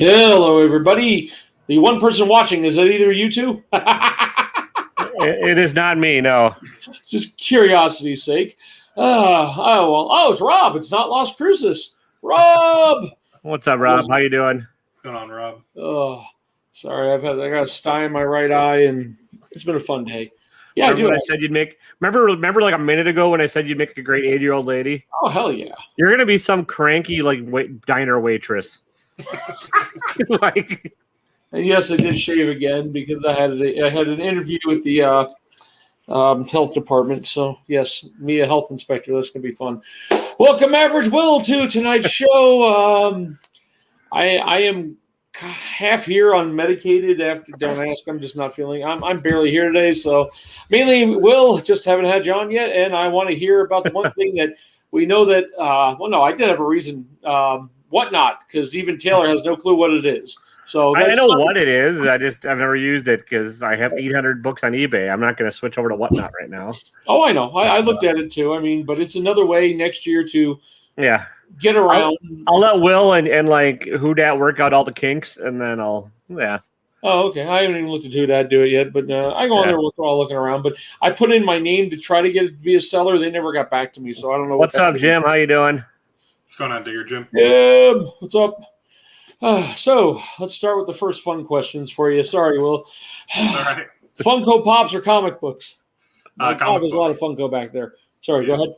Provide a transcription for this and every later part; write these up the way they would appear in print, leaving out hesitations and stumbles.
Hello, everybody. The one person watching, is it either you two? It is not me, no. It's just curiosity's sake. It's Rob. It's not Las Cruces. Rob! What's up, Rob? How you doing? What's going on, Rob? Oh, sorry. I got a sty in my right eye, and it's been a fun day. Yeah, remember when I said you'd make. Remember, like a minute ago when I said you'd make a great 80-year-old lady. Oh, hell yeah! You're gonna be some cranky diner waitress. And yes, I did shave again because I had an interview with the health department. So yes, me a health inspector. That's gonna be fun. Welcome, Average Will, to tonight's show. I am half here unmedicated. Don't ask. I'm just not feeling. I'm barely here today. So mainly, Will, just haven't had you on yet, and I want to hear about the one thing that we know that. I did have a reason. Whatnot, because even Taylor has no clue what it is. So I know what it is. I've never used it because I have 800 books on eBay. I'm not going to switch over to Whatnot right now. Oh, I know. I looked at it too. I mean, but it's another way next year to get around. I'll let Will and like Who Dat work out all the kinks, and then Oh, okay. I haven't even looked at Who Dat do it yet, but I go on there while looking around. But I put in my name to try to get it to be a seller. They never got back to me, so I don't know. What's up, Jim? How you doing? What's going on, Digger Jim? What's up? So let's start with the first fun questions for you. Sorry, Will. It's all right. Funko Pops or comic books? Comic there's a lot of Funko back there. Sorry, Go ahead.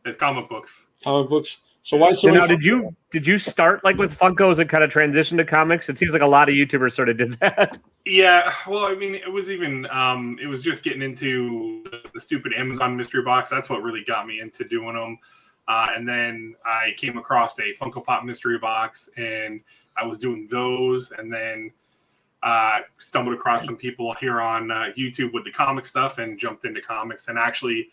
It's comic books. Comic books. So why so? Now, did you start like with Funkos and kind of transition to comics? It seems like a lot of YouTubers sort of did that. Yeah, well, I mean, it was even it was just getting into the stupid Amazon mystery box. That's what really got me into doing them. And then I came across a Funko Pop mystery box, and I was doing those, and then stumbled across some people here on YouTube with the comic stuff and jumped into comics and actually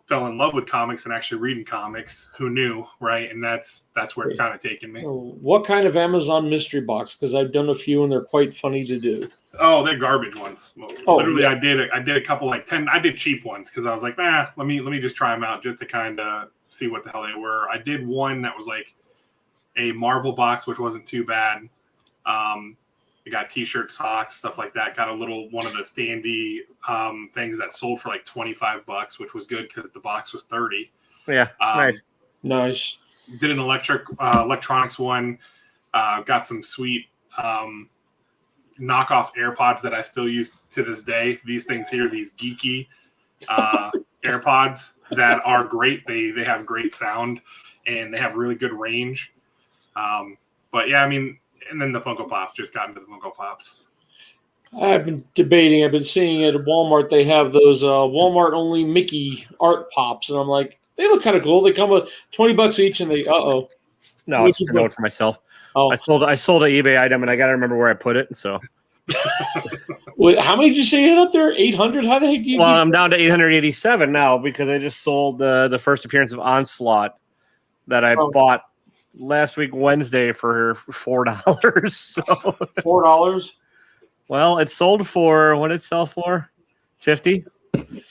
fell in love with comics and actually reading comics. Who knew, right? And that's where it's kind of taken me. What kind of Amazon mystery box? Because I've done a few, and they're quite funny to do. Oh, they're garbage ones. Literally, yeah. I did a couple like 10. I did cheap ones because I was like, let me just try them out just to kind of see what the hell they were. I did one that was like a Marvel box, which wasn't too bad. I got t-shirts, socks, stuff like that. Got a little one of the standee things that sold for like $25, which was good because the box was $30. Yeah, nice. Did an electronics one. Got some sweet knockoff AirPods that I still use to this day. These things here, these geeky AirPods that are great. They have great sound and they have really good range. But yeah, I mean, and then the Funko Pops, just got into the Funko Pops. I've been seeing it at Walmart. They have those Walmart only Mickey art pops, and I'm like, they look kind of cool. They come with $20 each, and they no, it's a note for myself. Oh, I sold an eBay item, and I got to remember where I put it. So, wait, how many did you say you had up there? 800? How the heck do you? Well, I'm down to 887 now because I just sold the first appearance of Onslaught that I bought last week Wednesday for $4. So $4. Well, it sold for what did it sell for? $50.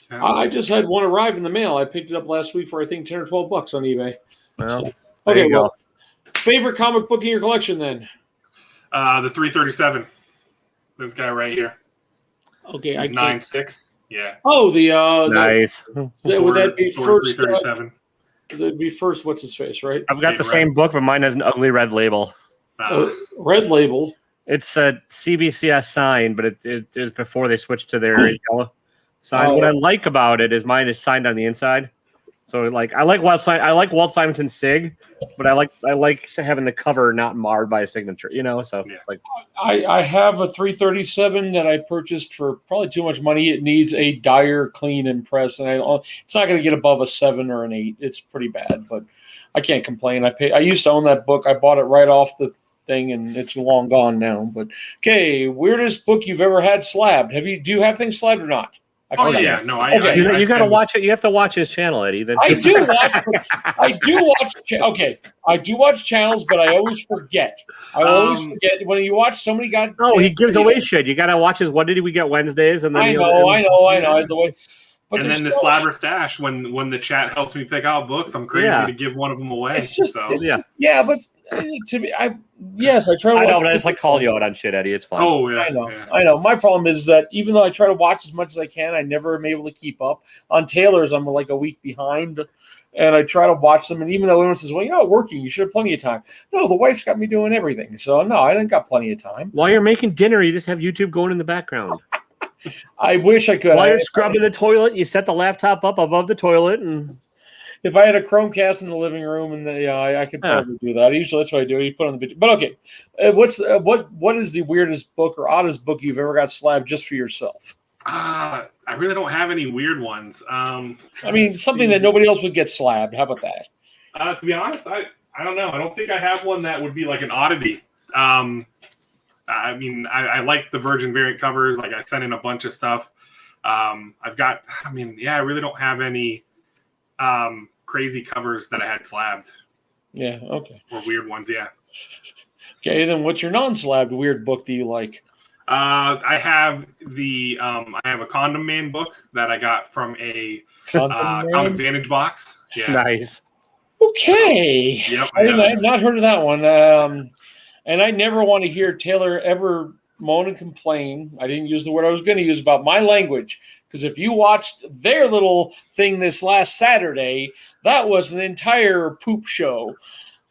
I just had one arrive in the mail. I picked it up last week for I think $10 or $12 on eBay. Well, okay, well, favorite comic book in your collection then? The 337. This guy right here. Okay, he's 9'6". Yeah. Oh, the nice. Would that be Thor first? 337. That'd be first. What's his face, right? I've got the same book, but mine has an ugly red label. Red label. It's a CBCS sign, but it is before they switched to their yellow sign. What I like about it is mine is signed on the inside. So like I like Walt Simonton's sig, but I like having the cover not marred by a signature. So it's like I have a 337 that I purchased for probably too much money. It needs a Dyer clean and press, and it's not going to get above a 7 or an 8. It's pretty bad, but I can't complain. I used to own that book. I bought it right off the thing, and it's long gone now. But okay, weirdest book you've ever had slabbed? Do you have things slabbed or not? Yeah, no. You got to watch it. You have to watch his channel, Eddie. I do watch channels, but I always forget. Always forget when you watch somebody got. Oh, he gives away shit. You got to watch his. What did we get Wednesdays? And then I know. But and then the slabber stash, when the chat helps me pick out books, I'm crazy to give one of them away. It's just, so yeah, but to me, I try to. I know, watch but I just like calling you out on shit, Eddie. It's fine. Oh yeah, I know. My problem is that even though I try to watch as much as I can, I never am able to keep up. On Taylor's, I'm like a week behind, and I try to watch them. And even though everyone says, "Well, you're not working, you should have plenty of time." No, the wife's got me doing everything, so no, I didn't got plenty of time. While you're making dinner, you just have YouTube going in the background. I wish I could. While you're scrubbing the toilet, you set the laptop up above the toilet, and if I had a Chromecast in the living room, and I could probably do that. Usually, that's what I do. You put on the video. But okay, what is the weirdest book or oddest book you've ever got slabbed just for yourself? I really don't have any weird ones. I mean, something that nobody else would get slabbed. How about that? To be honest, I don't know. I don't think I have one that would be like an oddity. I mean, I like the Virgin variant covers. Like I sent in a bunch of stuff. I really don't have any crazy covers that I had slabbed. Yeah, okay. Or weird ones, yeah. Okay, then what's your non-slabbed weird book that you like? I have a Condom Man book that I got from a Comic Vantage box. Yeah. Nice. Okay. Yep. I have not heard of that one. And I never want to hear Taylor ever moan and complain. I didn't use the word I was going to use about my language. Because if you watched their little thing this last Saturday, that was an entire poop show.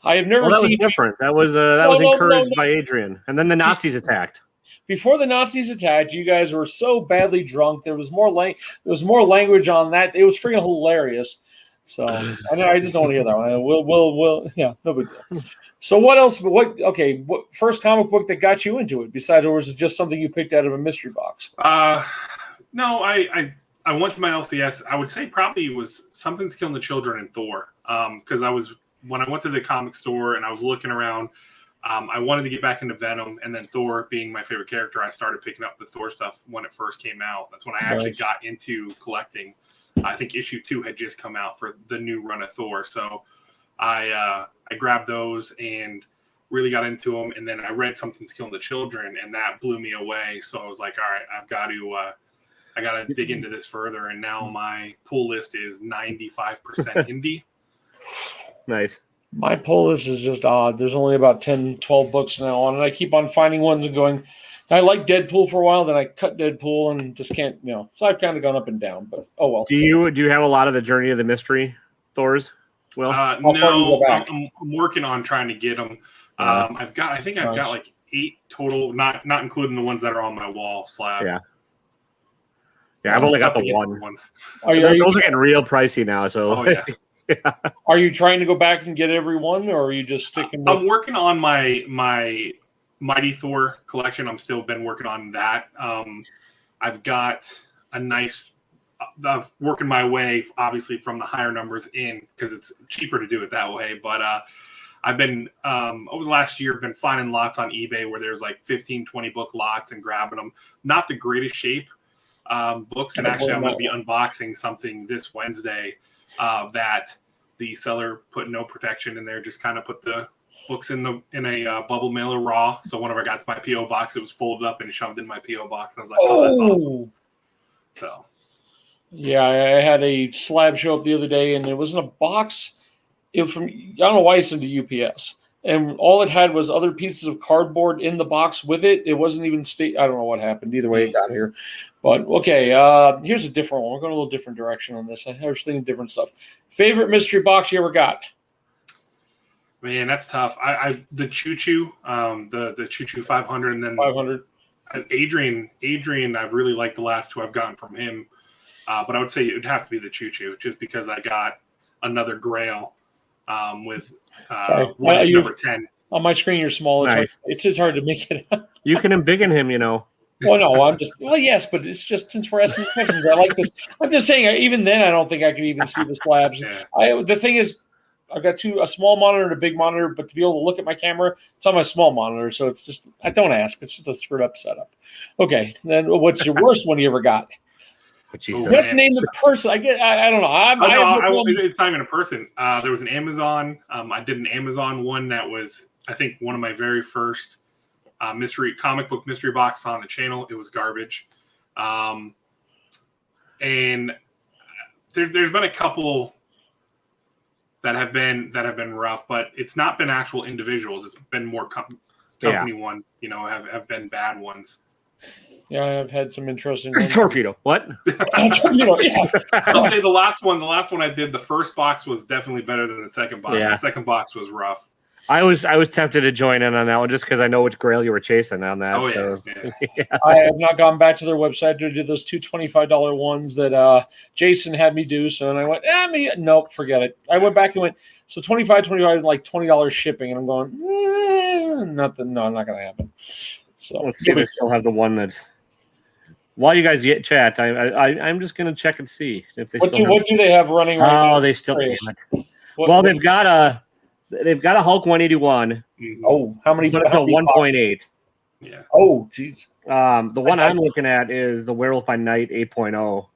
I have never seen different. That was encouraged by Adrian. And then the Nazis attacked. Before the Nazis attacked, you guys were so badly drunk. There was more language on that. It was freaking hilarious. So I just don't want to hear that one. We'll no big deal. So what else? What first comic book that got you into it? Besides, or was it just something you picked out of a mystery box? No, I went to my LCS. I would say probably it was Something's Killing the Children and Thor. Because when I went to the comic store and I was looking around, I wanted to get back into Venom, and then Thor being my favorite character, I started picking up the Thor stuff when it first came out. That's when I actually got into collecting. I think issue 2 had just come out for the new run of Thor, so I grabbed those and really got into them. And then I read Something's Killing the Children, and that blew me away. So I was like, all right, I got to dig into this further. And now my pull list is 95% indie. Nice. My pull list is just odd. There's only about 10, 12 books now on, and I keep on finding ones and going. I liked Deadpool for a while, then I cut Deadpool and just can't, So I've kind of gone up and down, but oh well. Do you have a lot of the Journey of the Mystery Thors? Well, no, I'm working on trying to get them. I've got like 8 total, not including the ones that are on my wall slab. Yeah, I've only got the one. Ones. Those are getting real pricey now. So, yeah. Are you trying to go back and get every one, or are you just sticking? I'm working on my Mighty Thor collection. I'm still been working on that. I've got a nice. I'm working my way, obviously, from the higher numbers in because it's cheaper to do it that way. But I've been over the last year, been finding lots on eBay where there's like 15, 20 book lots and grabbing them. Not the greatest shape books, and actually, I'm going to be unboxing something this Wednesday that the seller put no protection in there. Just kind of put the books in a bubble mailer raw. So whenever I got to my PO box, it was folded up and shoved in my PO box. And I was like, oh, that's awesome. So, yeah, I had a slab show up the other day, and it was in a box. It was from, I don't know why it's into UPS, and all it had was other pieces of cardboard in the box with it. It wasn't even I don't know what happened. Either way, it got here. But okay, here's a different one. We're going a little different direction on this. I was thinking different stuff. Favorite mystery box you ever got? Man, that's tough. The Choo Choo, the Choo Choo 500, and then 500. Adrian, I've really liked the last 2 I've gotten from him. But I would say it would have to be the Choo Choo, just because I got another Grail with number 10. On my screen, you're small. It's just hard to make it up. You can embiggen him, Well, no, yes, but it's just since we're asking questions, I like this. I'm just saying, even then, I don't think I could even see the slabs. Yeah. The thing is, I've got a small monitor and a big monitor, but to be able to look at my camera, it's on my small monitor, so it's just, I don't ask. It's just a screwed up setup. Okay, then what's your worst one you ever got? Jesus. You have to name the person. I don't know. It's not even a person. There was an Amazon. I did an Amazon one that was, I think, one of my very first comic book mystery box on the channel. It was garbage. And there's been a couple that have been rough, but it's not been actual individuals. It's been more company ones. Have been bad ones. Yeah, I've had some interesting ones. Torpedo. What? Torpedo, yeah. I'll say the last one I did, the first box was definitely better than the second box. Yeah. The second box was rough. I was tempted to join in on that one just because I know which grail you were chasing on that. Oh, so. yeah. I have not gone back to their website to do those two $25 ones that Jason had me do. So, and I went, nope, forget it. I went back and went, so $25, like $20 shipping. And I'm going, not going to happen. So let's see if they still have the one that's. While you guys chat, I'm just going to check and see if they. What do they have running right now? Oh, they still. Damn it. They've got a Hulk 181. Oh, how many? But it's a 1.8. Yeah. Oh, jeez. The one I'm looking at is the Werewolf by Night 8.0.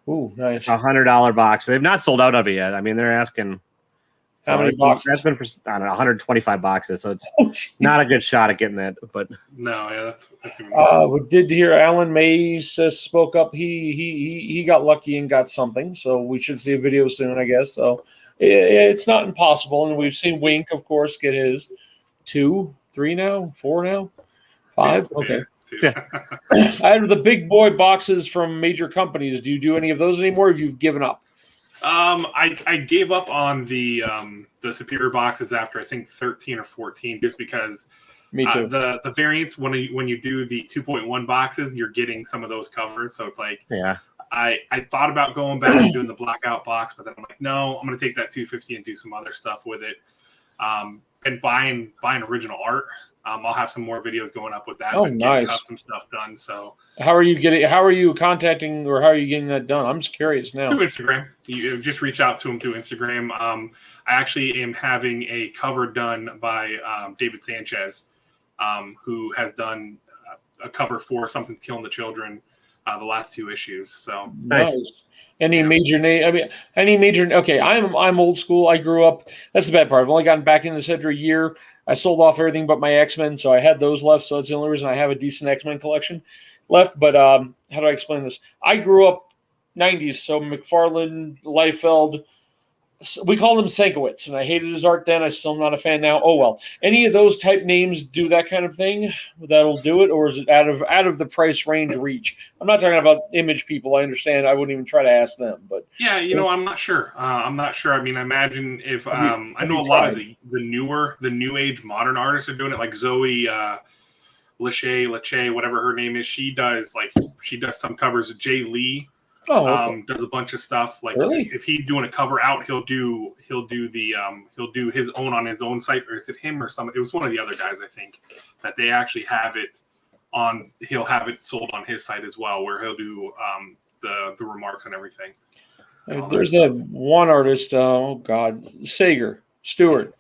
Ooh, nice. $100 box. They've not sold out of it yet. I mean, they're asking. How many boxes? That's been for 125 boxes, so it's not a good shot at getting that. But no, yeah, that's even nice. We did hear Alan Mays spoke up. He got lucky and got something, so we should see a video soon, I guess. So it's not impossible, and we've seen Wink, of course, get his 2, 3 now, 4 now, 5. Okay. Yeah. Out of the big boy boxes from major companies, do you do any of those anymore? Or have you given up? I gave up on the superior boxes after I think 13 or 14, just because Me too. The variants when you do the 2.1 boxes, you're getting some of those covers. So it's like, I thought about going back and doing the blackout box, but then I'm like, no, I'm going to take that 250 and do some other stuff with it. And buying original art. I'll have some more videos going up with that. Oh, nice. Custom stuff done. So how are you contacting, or how are you getting that done? I'm just curious now. Through Instagram. You just reach out to them through Instagram. I actually am having a cover done by David Sanchez, who has done a cover for Something's Killing the Children, the last 2 issues. So nice. Any major name? I mean, any major? Okay, I'm old school. I grew up. That's the bad part. I've only gotten back in this after a year. I sold off everything but my X-Men, so I had those left. So that's the only reason I have a decent X-Men collection left. But how do I explain this? I grew up 90s, so McFarlane, Liefeld. We call them Sankiewicz, and I hated his art then. I'm still not a fan now. Oh well. Any of those type names do that kind of thing? That'll do it, or is it out of the price range reach? I'm not talking about image people. I understand. I wouldn't even try to ask them. But yeah, I'm not sure. I mean, I imagine if I know a lot of the new age modern artists are doing it, like Zoe Lachey, whatever her name is. She does some covers. Jay Lee. Oh, okay. Does a bunch of stuff. Like really? If he's doing a cover out, he'll do his own on his own site, or is it him or somebody? It was one of the other guys, I think, that they actually have it on. He'll have it sold on his site as well, where he'll do the remarks and everything. There's that one artist. Oh God, Stewart.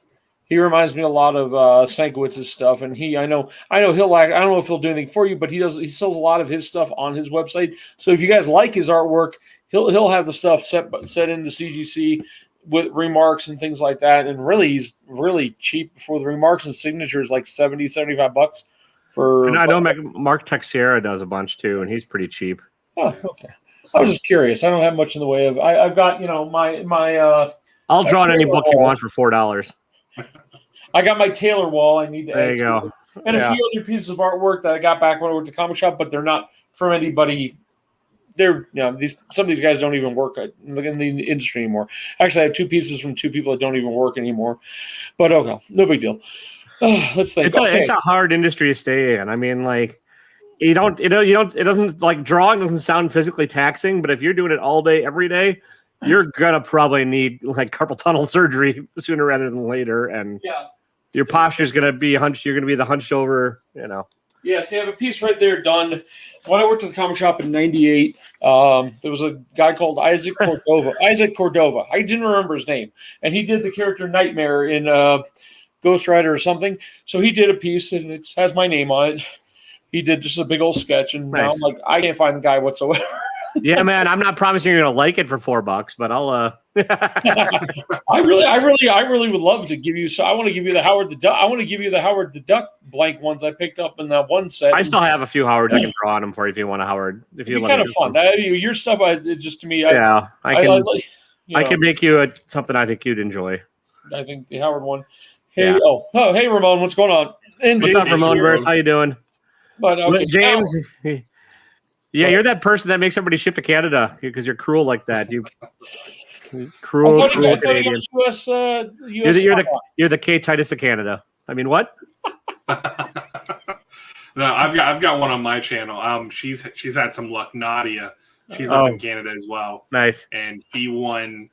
He reminds me a lot of Sankiewicz's stuff, and I know he'll I don't know if he'll do anything for you, but he sells a lot of his stuff on his website. So if you guys like his artwork, he'll have the stuff set into CGC with remarks and things like that. And really, he's really cheap for the remarks and signatures, like $70-$75 for. And I know Mark Texiera does a bunch too, and he's pretty cheap. Oh, okay. I was just curious. I don't have much in the way of. I've got my. I'll draw in any book you want for $4. I got my Taylor wall. I need to. There you go. And a few other pieces of artwork that I got back when I worked at the comic shop, but they're not from anybody. Some of these guys don't even work in the industry anymore. Actually, I have 2 pieces from 2 people that don't even work anymore. But okay, no big deal. Let's think. It's a hard industry to stay in. I mean, like you don't. It doesn't like drawing doesn't sound physically taxing, but if you're doing it all day, every day, you're gonna probably need like carpal tunnel surgery sooner rather than later, and your posture's gonna be hunched. You're gonna be the hunched over, Yeah, so I have a piece right there done. When I worked at the comic shop in '98, there was a guy called Isaac Cordova. I didn't remember his name, and he did the character Nightmare in Ghost Rider or something. So he did a piece, and it has my name on it. He did just a big old sketch, and now I'm like, I can't find the guy whatsoever. Yeah, man. I'm not promising you're gonna like it for $4, but I'll. I really would love to give you. So I want to give you the Howard the Duck. I want to give you the Howard the Duck blank ones I picked up in that one set. I still have a few Howards I can draw on them for you if you want a Howard. If you It'd be kind of fun. Your stuff, just to me, yeah, I can. I know, can make you something I think you'd enjoy. I think the Howard one. Hey, Yeah. hey, Ramon, what's going on? And What's up, Ramon Verse? How you doing? But okay, James. Yeah, you're that person that makes everybody ship to Canada because you're cruel like that. You cruel Canadian. You're the K Titus of Canada. I mean, what? No, I've got one on my channel. She's had some luck. Nadia, she's up in Canada as well. Nice. And she won.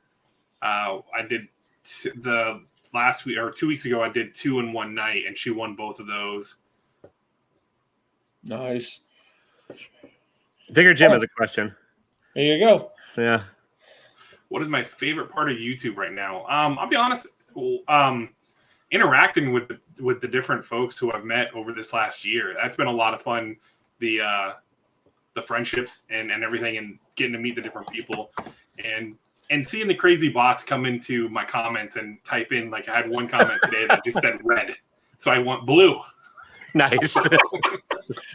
I did the last week or 2 weeks ago. I did 2 in one night, and she won both of those. Nice. Digger Jim has a question. There you go. Yeah. What is my favorite part of YouTube right now? I'll be honest. Interacting with the different folks who I've met over this last year, that's been a lot of fun. The friendships and everything, and getting to meet the different people, and seeing the crazy bots come into my comments and type in, like, I had one comment today that just said red, so I want blue. Nice.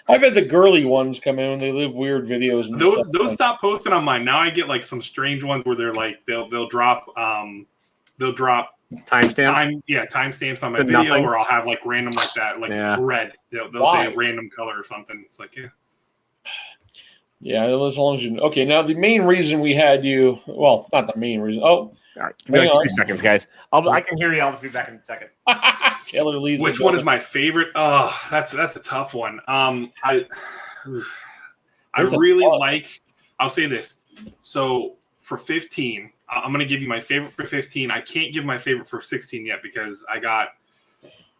I've had the girly ones come in when they leave weird videos. And those stop posting on mine. Now I get like some strange ones where they're like they'll drop timestamps. Timestamps on my video, nothing. Or I'll have like random like that, like red. They'll say a random color or something. It's like yeah, as long as you. Okay, now the main reason we had you. Well, not the main reason. Oh. All right, give me like 2 seconds, guys. I can hear you. I'll just be back in a second. Taylor leaves. Which one is my favorite? Oh, that's a tough one. I really like. I'll say this. So for 15, I'm going to give you my favorite for 15. I can't give my favorite for 16 yet because I've got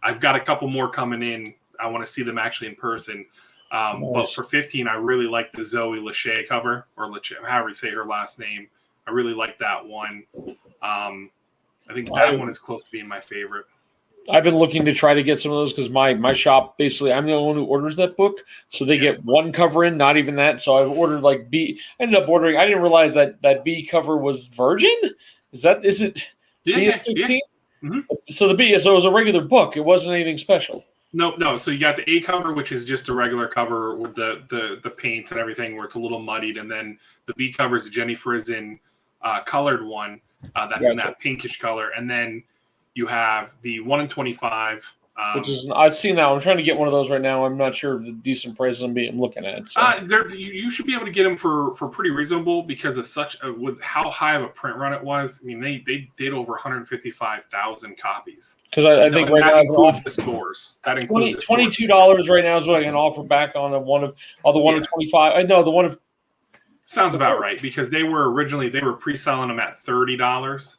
a couple more coming in. I want to see them actually in person. Nice. But for 15, I really like the Zoe Lachey cover, or Lachey, however you say her last name. I really like that one. I think that one is close to being my favorite. I've been looking to try to get some of those because my shop, basically, I'm the only one who orders that book. So they get one cover in, not even that. So I've ordered like B. I ended up ordering. I didn't realize that B cover was Virgin. Is it B of 16? Yeah. Mm-hmm. So the B, so it was a regular book. It wasn't anything special. No. So you got the A cover, which is just a regular cover with the paints and everything, where it's a little muddied, and then the B cover is Jenny Frizen colored one. That's in that pinkish color, and then you have the 1 in 25, which is I've seen that. I'm trying to get one of those right now. I'm not sure of the decent prices I'm looking at. So. You should be able to get them for pretty reasonable because of with how high of a print run it was. I mean, they did over 155,000 copies. Because I think right now includes the scores. That includes $22 right now is what I can offer back on the 1 in 25. I know the one of. Sounds about right because they were pre-selling them at $30.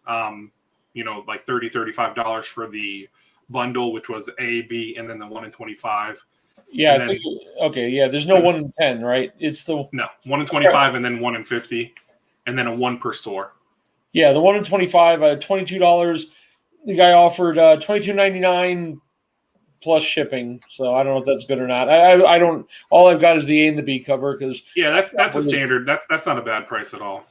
Like $30, $35 for the bundle, which was A, B, and then the 1 in 25. Yeah, I think. Okay, yeah. There's no 1 in 10, right? It's the 1 in 25, and then 1 in 50, and then a 1 per store. Yeah, the 1 in 25, $22. The guy offered $22.99 plus shipping. So I don't know if that's good or not. I don't. All I've got is the A and the B cover because that's a standard. That's not a bad price at all.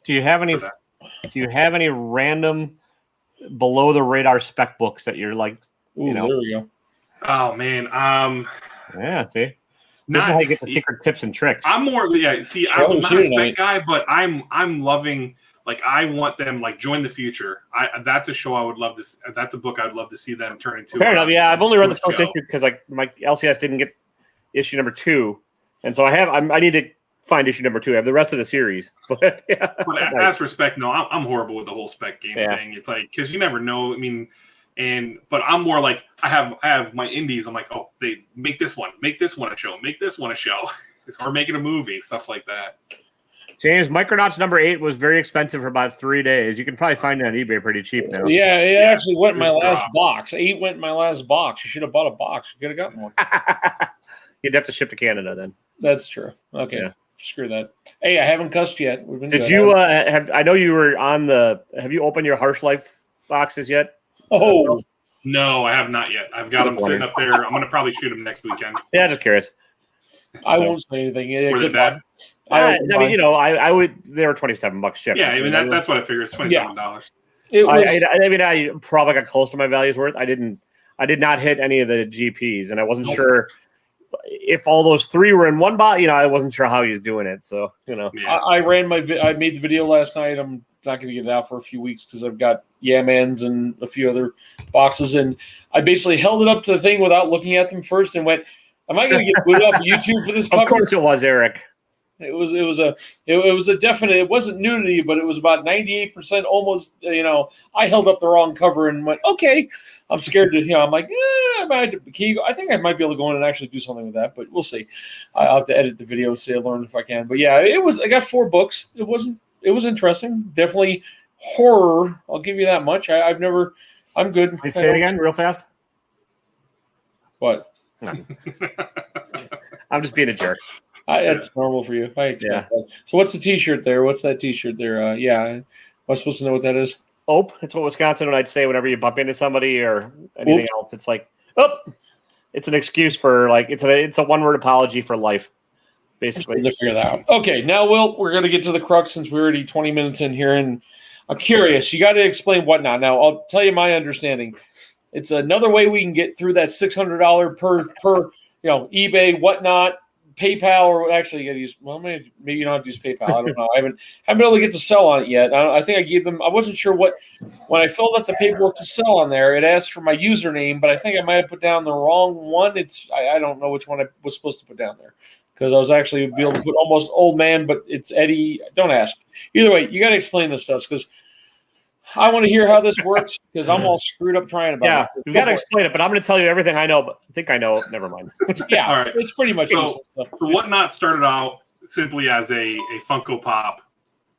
Do you have any? Do you have any random below the radar spec books that you're like? There we go. Oh man. Yeah. See. This is how you get the secret tips and tricks. I'm more. Yeah. See, I'm not a spec guy, but I'm loving. Like I want them like Join the Future. That's a show I would love to. That's a book I'd love to see them turn into. Fair enough. Yeah, I've only read the first issue because like my LCS didn't get issue number 2, and so I need to find issue number 2. I have the rest of the series. But yeah. But as for spec, no, I'm horrible with the whole spec game thing. It's like because you never know. I mean, but I'm more like I have my indies. I'm like, oh, they make this one a show, make this one a show, or make it a movie, stuff like that. James, Micronauts number 8 was very expensive for about 3 days. You can probably find it on eBay pretty cheap now. Yeah, it actually went in my last box. 8 went in my last box. You should have bought a box. You could have gotten one. You'd have to ship to Canada then. That's true. Okay, screw that. Hey, I haven't cussed yet. Did you have? I know you were on the. Have you opened your Harsh Life boxes yet? Oh, no, I have not yet. I've got them sitting up there. I'm going to probably shoot them next weekend. Yeah, just curious. I won't say anything. Were they bad? I mean, I would. They were $27 shipped. Yeah, I mean that's what I figured. It's $27. I probably got close to my value's worth. I did not hit any of the GPs, and I wasn't sure if all those 3 were in one bot. I wasn't sure how he was doing it. So Yeah. I made the video last night. I'm not going to get it out for a few weeks because I've got Yamans and a few other boxes, and I basically held it up to the thing without looking at them first and went, "Am I going to get booted off of YouTube for this cover?" Of course, it was Eric. It was a definite. It wasn't nudity, but it was about 98% almost. I held up the wrong cover and went, "Okay, I'm scared to." I'm like, I think I might be able to go in and actually do something with that, but we'll see. I'll have to edit the video, see I learn if I can. But yeah, it was. I got 4 books. It was interesting. Definitely horror. I'll give you that much. I'm good. Say it again, real fast. What? I'm just being a jerk. That's normal for you. I expect that. So what's the T-shirt there? What's that T-shirt there? Am I supposed to know what that is? Ope. It's what Wisconsin would say whenever you bump into somebody or anything else. It's like, it's an excuse for it's a one-word apology for life, basically. To figure that out. Okay, now we're going to get to the crux since we're already 20 minutes in here, and I'm curious. You got to explain what now. Now I'll tell you my understanding. It's another way we can get through that $600 per eBay whatnot. PayPal, or actually you got to use. Well, maybe you don't have to use PayPal. I don't know. I haven't been able to get to sell on it yet. I think I gave them. I wasn't sure when I filled out the paperwork to sell on there. It asked for my username, but I think I might have put down the wrong one. I don't know which one I was supposed to put down there because I was actually be able to put almost old man, but it's Eddie. Don't ask. Either way, you got to explain this stuff because I want to hear how this works because I'm all screwed up trying about it. Yeah, you got to explain it, but I'm going to tell you everything I know, but I think I know. Never mind. Yeah, all right. It's pretty much so Whatnot started out simply as a Funko Pop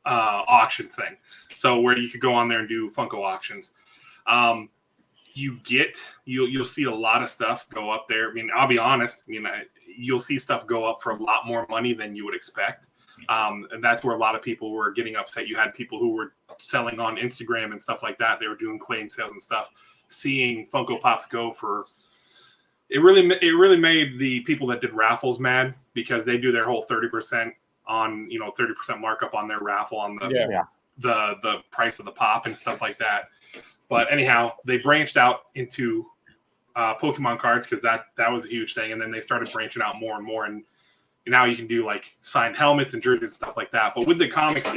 auction thing. So where you could go on there and do Funko auctions. You'll see a lot of stuff go up there. I mean, I'll be honest. You'll see stuff go up for a lot more money than you would expect. And that's where a lot of people were getting upset. You had people who were selling on Instagram and stuff like that. They were doing claim sales and stuff. Seeing Funko Pops go for it really made the people that did raffles mad because they do their whole 30% on 30% markup on their raffle on the price of the pop and stuff like that. But anyhow, they branched out into Pokemon cards because that was a huge thing, and then they started branching out more and more and now you can do like signed helmets and jerseys and stuff like that. But with the comics,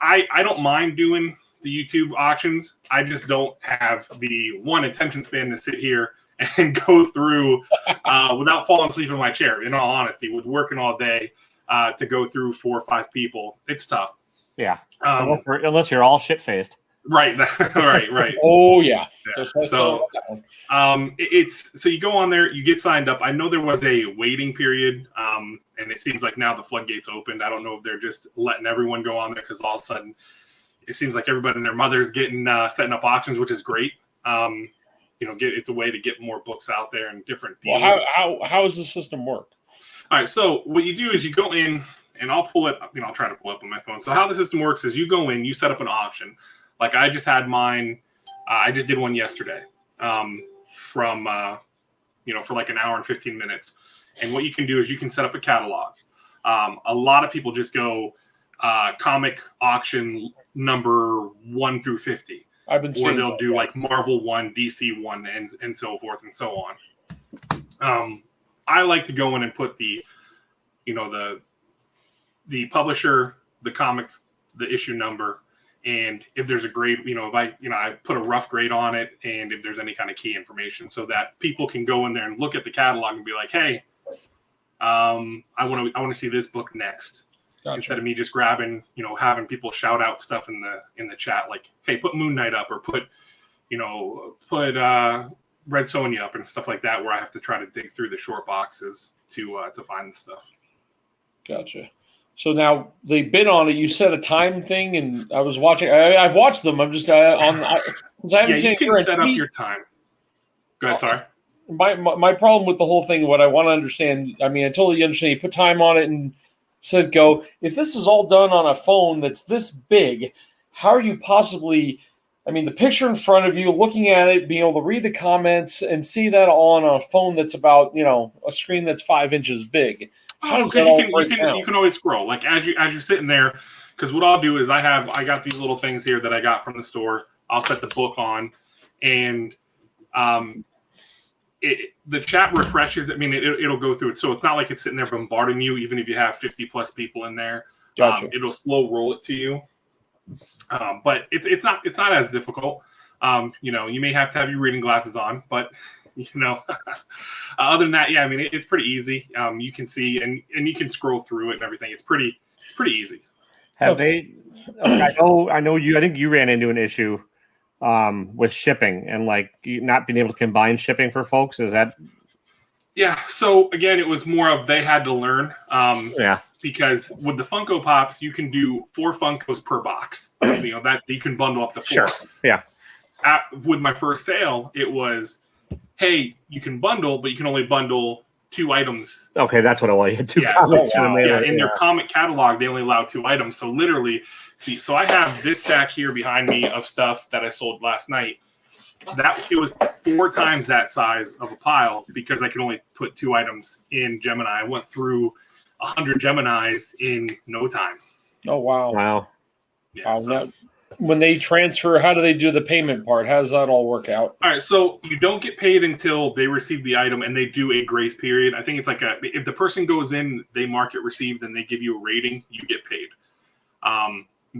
I don't mind doing the YouTube auctions. I just don't have the attention span to sit here and go through without falling asleep in my chair. In all honesty, with working all day to go through 4 or 5 people, it's tough. Yeah, unless you're all shit faced. Right, right. Oh yeah. So you go on there, you get signed up. I know there was a waiting period, and it seems like now the floodgates opened. I don't know if they're just letting everyone go on there because all of a sudden it seems like everybody and their mother's getting setting up auctions, which is great. It's a way to get more books out there and different deals. Well, how does the system work? All right, so what you do is you go in, and I'll pull it. I'll try to pull it up on my phone. So how the system works is you go in, you set up an auction. Like I just had mine. I just did one yesterday for like an hour and 15 minutes. And what you can do is you can set up a catalog. A lot of people just go comic auction number 1 through 50. I've been seeing, or they'll do like Marvel 1, DC 1, and so forth and so on. I like to go in and put the publisher, the comic, the issue number, and if there's a grade, if I put a rough grade on it, and if there's any kind of key information, so that people can go in there and look at the catalog and be like, hey, I want to see this book next. Gotcha. Instead of me just grabbing, having people shout out stuff in the chat, like, hey, put Moon Knight up, or put Red Sonja up and stuff like that, where I have to try to dig through the short boxes to find the stuff. Gotcha. So now they bid on it. You set a time thing, and I was watching. I've watched them. I'm just since I haven't seen. You can set up your time. Go ahead, sorry. My problem with the whole thing, what I want to understand. I mean, I totally understand. You put time on it and said go. If this is all done on a phone that's this big, how are you possibly? I mean, the picture in front of you, looking at it, being able to read the comments and see that all on a phone that's about a screen that's 5 inches big. How does Because that all break you down? can always scroll like as you're sitting there. Because what I'll do is I got these little things here that I got from the store. I'll set the book on, and the chat refreshes. I mean, it'll go through it, so it's not like it's sitting there bombarding you. Even if you have 50 plus people in there, Gotcha. it'll slow roll it to you. But it's not as difficult. You may have to have your reading glasses on, but other than that, yeah, I mean, it's pretty easy. You can see and you can scroll through it and everything. It's pretty easy. Have they? I know you. I think you ran into an issue with shipping and like not being able to combine shipping for folks. Is that? Yeah. So again, it was more of they had to learn. Yeah. Because with the Funko Pops, you can do 4 Funkos per box. That you can bundle up to 4. Sure. Yeah. With my first sale, it was, hey, you can bundle, but you can only bundle 2 items. Okay, that's what it was. You had 2 Yeah, comics. in their comic catalog, they only allow 2 items. So literally, so I have this stack here behind me of stuff that I sold last night. It was 4 times that size of a pile because I could only put 2 items in Gemini. I went through 100 Geminis in no time. Oh wow! Wow. Yeah. So. Now, when they transfer, how do they do the payment part? How does that all work out? All right, so you don't get paid until they receive the item, and they do a grace period. I think it's like if the person goes in, they mark it received, and they give you a rating, you get paid.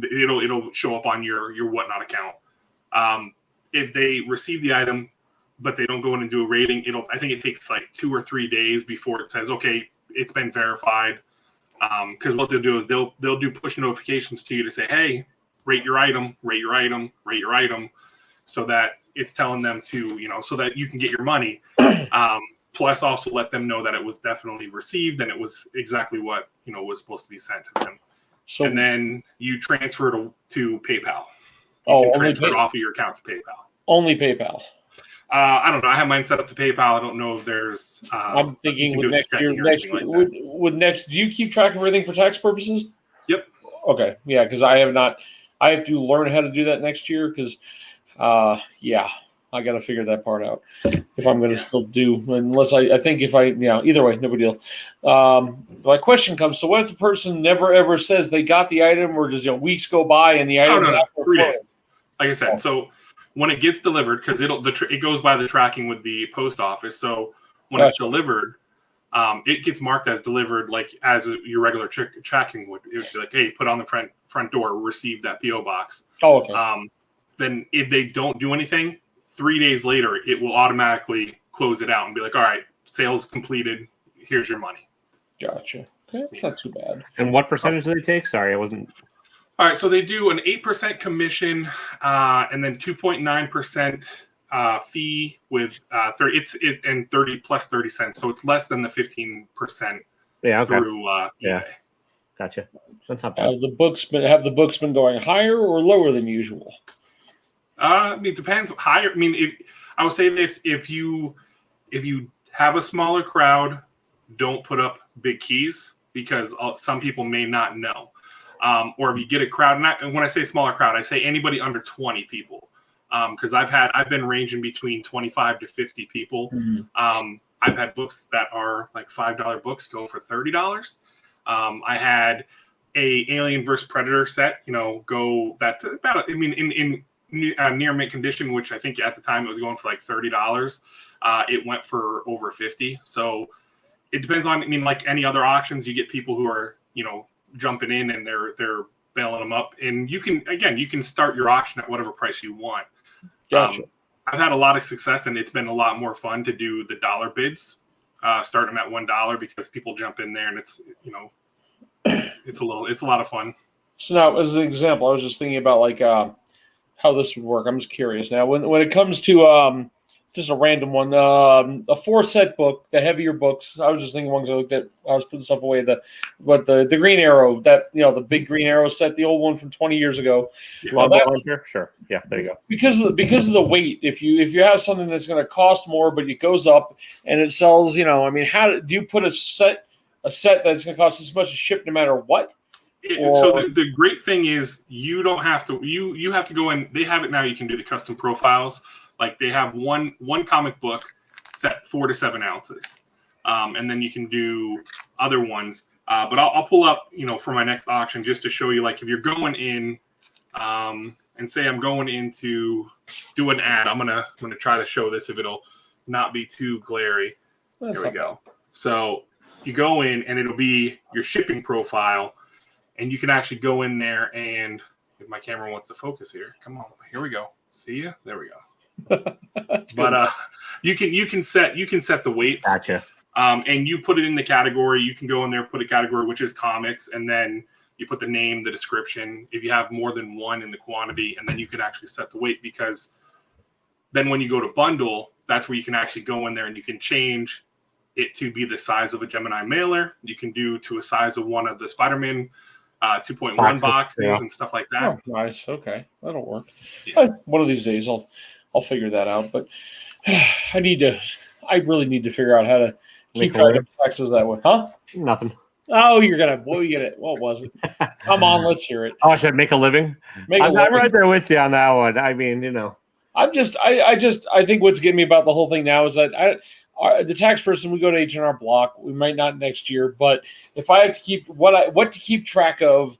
It'll show up on your whatnot account. If they receive the item, but they don't go in and do a rating, I think it takes like 2 or 3 days before it says, okay, it's been verified. Because what they'll do is they'll do push notifications to you to say, hey, rate your item, so that it's telling them to, so that you can get your money. Plus also let them know that it was definitely received and it was exactly what, was supposed to be sent to them. So, and then you transfer to PayPal. You can transfer it off of your account to PayPal. Only PayPal. I don't know. I have mine set up to PayPal. I don't know if there's. I'm thinking with next year. With next, do you keep track of everything for tax purposes? Yep. Okay. Yeah, because I have not. I have to learn how to do that next year because, I got to figure that part out if I'm going to still do. Unless either way, no big deal. My question comes: so what if the person never ever says they got the item, or just weeks go by and the item? No, 3 days. Like I said, so. When it gets delivered, because it goes by the tracking with the post office. So when it's delivered, it gets marked as delivered, like as your regular tracking would. It would be like, hey, put on the front door, receive that PO box. Oh, okay. Then if they don't do anything, 3 days later, it will automatically close it out and be like, all right, sales completed. Here's your money. Gotcha. Okay, that's not too bad. And what percentage do they take? Sorry, I wasn't. All right, so they do an 8% commission and then 2.9% fee with 30 plus 30 cents. So it's less than the 15%. Yeah, okay. Through eBay. Gotcha. That's not bad. Have the books been going higher or lower than usual? It depends. Higher. I mean, I would say this: if you have a smaller crowd, don't put up big keys because some people may not know. Or if you get a crowd, and when I say smaller crowd, I say anybody under 20 people, because I've been ranging between 25 to 50 people. Mm-hmm. I've had books that are like $5 books go for $30. I had a Alien vs Predator set, that's about, in near mint condition, which I think at the time it was going for like $30. It went for over 50. So it depends on, like any other auctions, you get people who are, jumping in and they're bailing them up, and you can start your auction at whatever price you want. Gotcha. I've had a lot of success, and it's been a lot more fun to do the dollar bids, start them at $1 because people jump in there, and it's it's a lot of fun. So now, as an example, I was just thinking about like how this would work. I'm just curious now when it comes to just a random one, a 4-set book, the heavier books. I was just thinking ones I was putting stuff away. The Green Arrow, that the big Green Arrow set, the old one from 20 years ago. Sure. Yeah, there you go. Because of the weight, if you have something that's going to cost more, but it goes up and it sells, how do you put a set that's going to cost this much to ship no matter what? So the great thing is you don't have to. You have to go in. They have it now. You can do the custom profiles. Like they have one comic book set 4 to 7 ounces, and then you can do other ones. But I'll pull up, for my next auction just to show you, like, if you're going in, and say I'm going in to do an ad. I'm gonna try to show this if it'll not be too glary. There we go. So you go in and it'll be your shipping profile, and you can actually go in there and if my camera wants to focus here, come on, here we go. See ya? There we go. But you can set the weights. Gotcha. And you put it in the category. You can go in there, put a category which is comics, and then you put the name, the description, if you have more than one in the quantity, and then you can actually set the weight, because then when you go to bundle, that's where you can actually go in there and you can change it to be the size of a Gemini mailer. You can do to a size of one of the Spider-Man 2.1 boxes and stuff like that. Oh, nice. Okay. That'll work. Yeah. One of these days I'll figure that out, but I really need to figure out how to keep track of taxes that way. Huh? Nothing. Oh, you're gonna. What was it? Come on, let's hear it. Oh, I should make a living. I'm right there with you on that one. I mean, I think what's getting me about the whole thing now is that the tax person, we go to H&R Block. We might not next year, but if I have to keep what to keep track of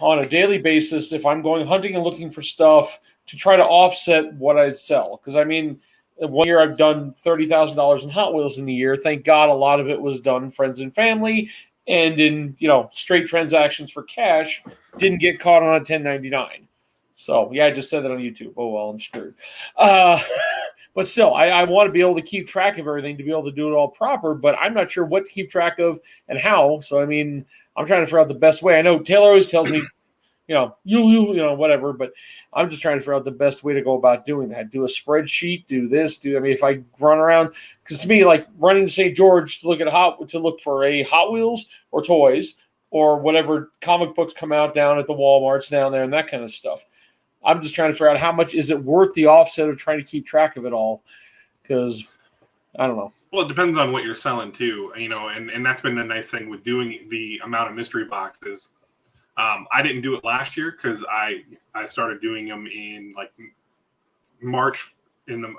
on a daily basis, if I'm going hunting and looking for stuff to try to offset what I sell, because I mean. 1 year I've done $30,000 in Hot Wheels in a year. Thank God a lot of it was done friends and family and in straight transactions for cash. Didn't get caught on a 1099. So yeah, I just said that on YouTube. Oh well, I'm screwed. But still, I want to be able to keep track of everything to be able to do it all proper. But I'm not sure what to keep track of and how. So I mean, I'm trying to figure out the best way. I know Taylor always tells me. Whatever. But I'm just trying to figure out the best way to go about doing that. Do a spreadsheet. Do this. If I run around, because to me, like running to St. George to look for a Hot Wheels or toys or whatever comic books come out down at the Walmarts down there and that kind of stuff. I'm just trying to figure out how much is it worth the offset of trying to keep track of it all, because I don't know. Well, it depends on what you're selling too, and that's been the nice thing with doing the amount of mystery boxes. I didn't do it last year because I started doing them in like March,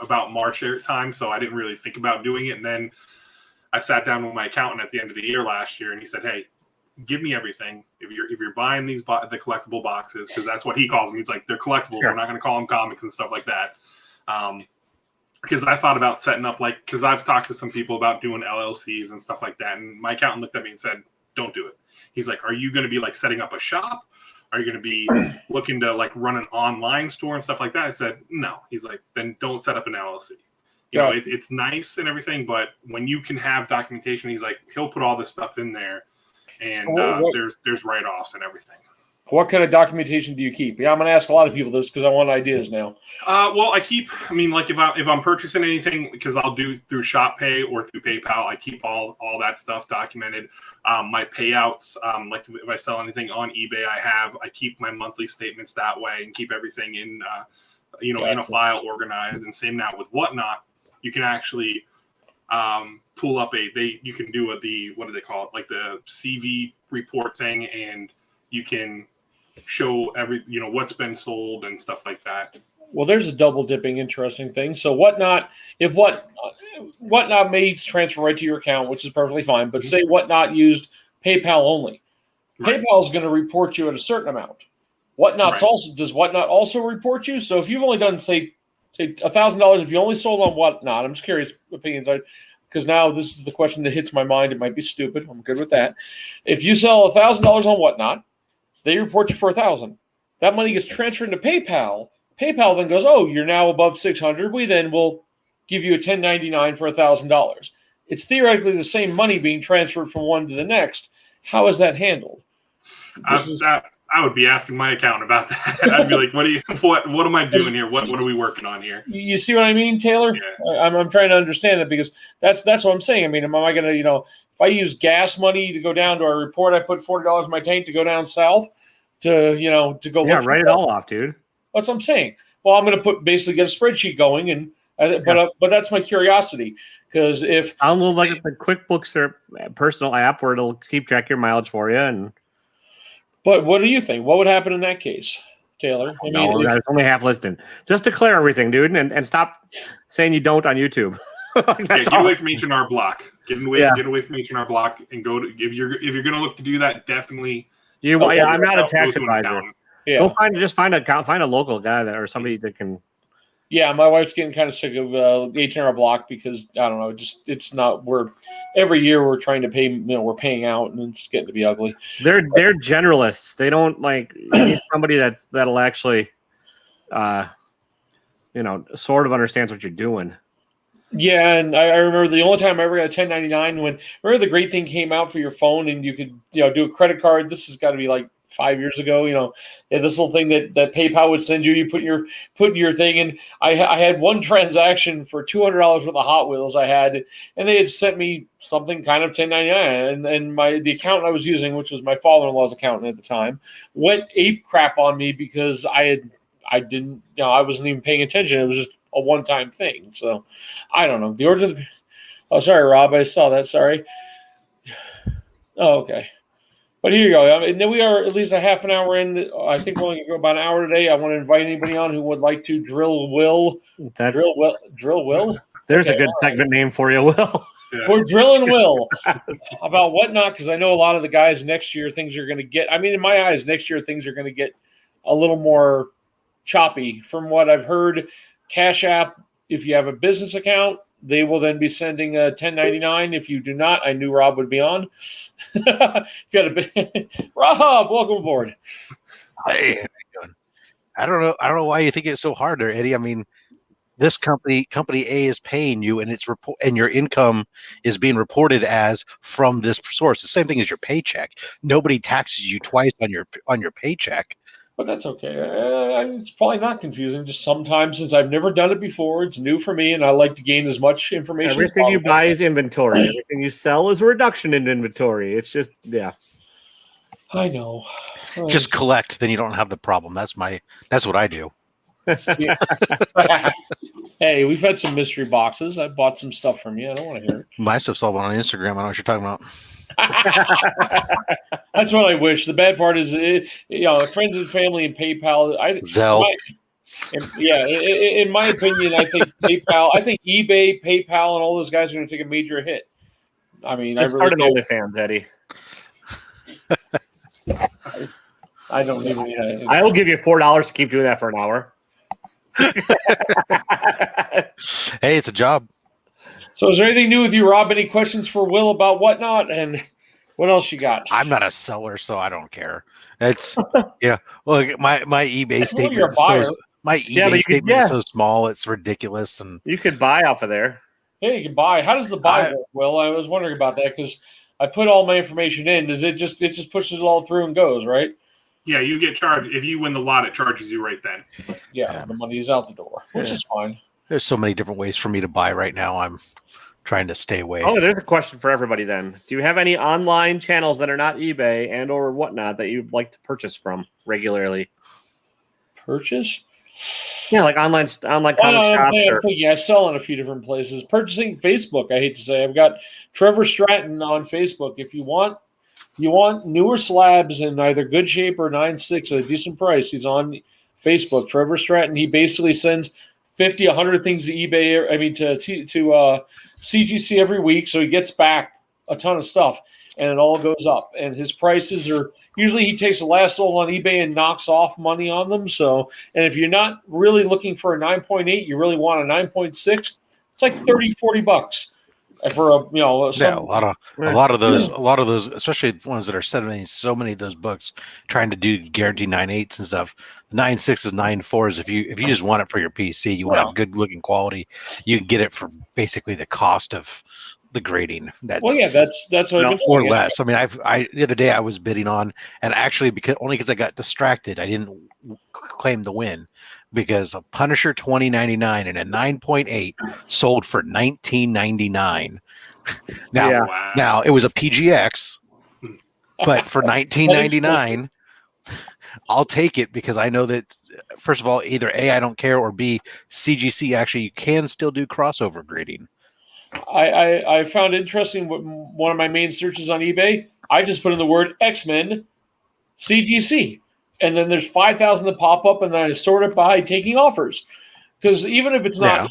about March time, so I didn't really think about doing it. And then I sat down with my accountant at the end of the year last year, and he said, "Hey, give me everything. If you're buying the collectible boxes, because that's what he calls them. He's like, they're collectibles. Sure. We're not going to call them comics and stuff like that." Because I thought about setting up because I've talked to some people about doing LLCs and stuff like that, and my accountant looked at me and said, "Don't do it." He's like, "Are you going to be like setting up a shop? Are you going to be looking to like run an online store and stuff like that?" I said, "No." He's like, "Then don't set up an LLC. It's nice and everything, but when you can have documentation," he's like, he'll put all this stuff in there, and there's write-offs and everything. What kind of documentation do you keep? Yeah, I'm going to ask a lot of people this because I want ideas now. Well, I keep. I mean, like if I'm purchasing anything, because I'll do through Shop Pay or through PayPal, I keep all that stuff documented. My payouts, like if I sell anything on eBay, I keep my monthly statements that way and keep everything in, in a file organized. And same now with Whatnot, you can actually pull up you can do what do they call it, like the CV report thing, and you can show what's been sold and stuff like that. Well, there's a double dipping interesting thing. So Whatnot may transfer right to your account, which is perfectly fine, but say Whatnot used PayPal only. Right. PayPal is going to report you at a certain amount. Does Whatnot also report you? So if you've only done say $1,000, if you only sold on Whatnot, I'm just curious opinions, because now this is the question that hits my mind. It might be stupid. I'm good with that. If you sell $1,000 on Whatnot, they report you for $1,000. That money gets transferred into PayPal. PayPal then goes, "Oh, you're now above 600. We then will give you a 1099 for $1,000. It's theoretically the same money being transferred from one to the next. How is that handled? I would be asking my accountant about that. I'd be like, what am I doing here? What are we working on here? You see what I mean, Taylor? Yeah. I'm trying to understand that, because that's what I'm saying. I mean, am I going to, if I use gas money to go down to our report, I put $40 in my tank to go down south to go. Yeah, write it all off, dude. That's what I'm saying. Well, I'm going to get a spreadsheet going, and but that's my curiosity, because if download like the QuickBooks or personal app where it'll keep track of your mileage for you. But what do you think? What would happen in that case, Taylor? It's only half listed. Just declare everything, dude, and stop saying you don't on YouTube. Get away from H&R Block. Get away from H&R Block and go to if you're gonna look to do that, definitely. I'm not a tax advisor. Yeah. Go find a local guy or somebody that can. Yeah, my wife's getting kind of sick of H&R Block because I don't know, it's not. Every year we're trying to pay. We're paying out, and it's getting to be ugly. They're generalists. They don't you need somebody that'll actually, sort of understands what you're doing. Yeah, and I remember the only time I ever got a 1099 remember the great thing came out for your phone and you could do a credit card. This has got to be like 5 years ago. This little thing that PayPal would send you. You put your thing in. I had one transaction for $200 worth of Hot Wheels I had, and they had sent me something kind of 1099, and the accountant I was using, which was my father-in-law's accountant at the time, went ape crap on me because I wasn't even paying attention. It was just a one-time thing. So I don't know. The origin oh, sorry, Rob. I saw that. Sorry. Oh, okay. But here you go. We are at least a half an hour in. I think we're only going to go about an hour today. I want to invite anybody on who would like to drill Will. Drill Will? There's a good segment name for you, Will. Yeah. We're drilling Will about whatnot, because I know a lot of the guys next year, things are going to get, in my eyes, next year things are going to get a little more choppy. From what I've heard, Cash App, if you have a business account, they will then be sending a 1099. If you do not, I knew Rob would be on. If you had a Rob, welcome aboard. Hey, how you doing? I don't know why you think it's so hard there, Eddie. This company A is paying you, and and your income is being reported as from this source. The same thing as your paycheck. Nobody taxes you twice on your paycheck. But that's okay. It's probably not confusing. Just sometimes, since I've never done it before, it's new for me, and I like to gain as much information. Everything you buy is inventory. Everything you sell is a reduction in inventory. It's just, yeah. I know. Just collect, then you don't have the problem. That's what I do. Hey, we've had some mystery boxes. I bought some stuff from you. I don't want to hear it. My stuff's all on Instagram. I know what you're talking about. That's what I wish. The bad part is, friends and family and PayPal. Zelle. In my opinion, I think PayPal. I think eBay, PayPal, and all those guys are going to take a major hit. Just start an OnlyFans, Eddie. I don't even. I will give you $4 to keep doing that for an hour. Hey, it's a job. So is there anything new with you, Rob? Any questions for Will about whatnot? And what else you got? I'm not a seller, so I don't care. It's Look, my eBay statement is so small, it's ridiculous. And you could buy off of there. Yeah, you can buy. How does the buy work, Will? I was wondering about that because I put all my information in. Does it just pushes it all through and goes, right? Yeah, you get charged. If you win the lot, it charges you right then. Yeah. The money is out the door, which is fine. There's so many different ways for me to buy right now. I'm trying to stay away. Oh, there's a question for everybody then. Do you have any online channels that are not eBay and or whatnot that you'd like to purchase from regularly? Purchase? Yeah, like online comic shops. I sell in a few different places. Purchasing Facebook, I hate to say. I've got Trevor Stratton on Facebook. If you want newer slabs in either good shape or 9.6 at a decent price, he's on Facebook. Trevor Stratton. He basically sends 50, 100 things to eBay. To CGC every week, so he gets back a ton of stuff, and it all goes up. And his prices are usually he takes the last sold on eBay and knocks off money on them. So, and if you're not really looking for a 9.8, you really want a 9.6. It's like $30-$40 for a lot of those, especially ones that are selling so many of those books, trying to do guaranteed 9.8s and stuff. The 9.6s, 9.4s. If you just want it for your PC, you want a good looking quality, you can get it for basically the cost of the grading. That's what I've been or less. I the other day I was bidding on, and actually because I got distracted, I didn't claim the win. Because a Punisher 2099 and a 9.8 sold for $19.99. Now it was a PGX, but for $19.99, I'll take it because I know that first of all, either A, I don't care, or B, CGC actually you can still do crossover grading. I found interesting one of my main searches on eBay. I just put in the word X-Men CGC. And then there's 5,000 that pop up, and then I sort it by taking offers. Because even if it's not,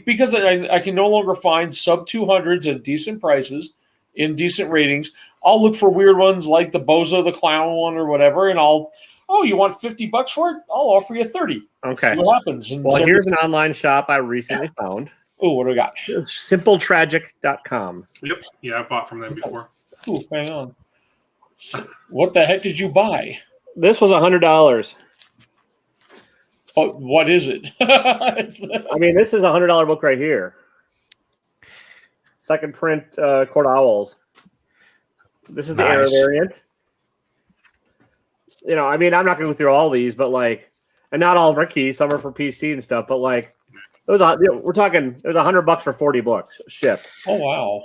because I can no longer find sub 200s at decent prices in decent ratings, I'll look for weird ones like the Bozo the Clown one or whatever, and you want $50 for it? I'll offer you 30. Okay. See what happens. And well, here's an online shop I recently found. Oh, what do we got? Simpletragic.com. Yep. Yeah, I bought from them before. Ooh, hang on. So, what the heck did you buy? This was $100. What is it? I mean, this is a $100 book right here. Second print Court Owls. This is the Air variant. I mean, I'm not going to go through all these, but and not all Ricky. Some are for PC and stuff. But we're talking. It was $100 for 40 books shipped. Oh wow!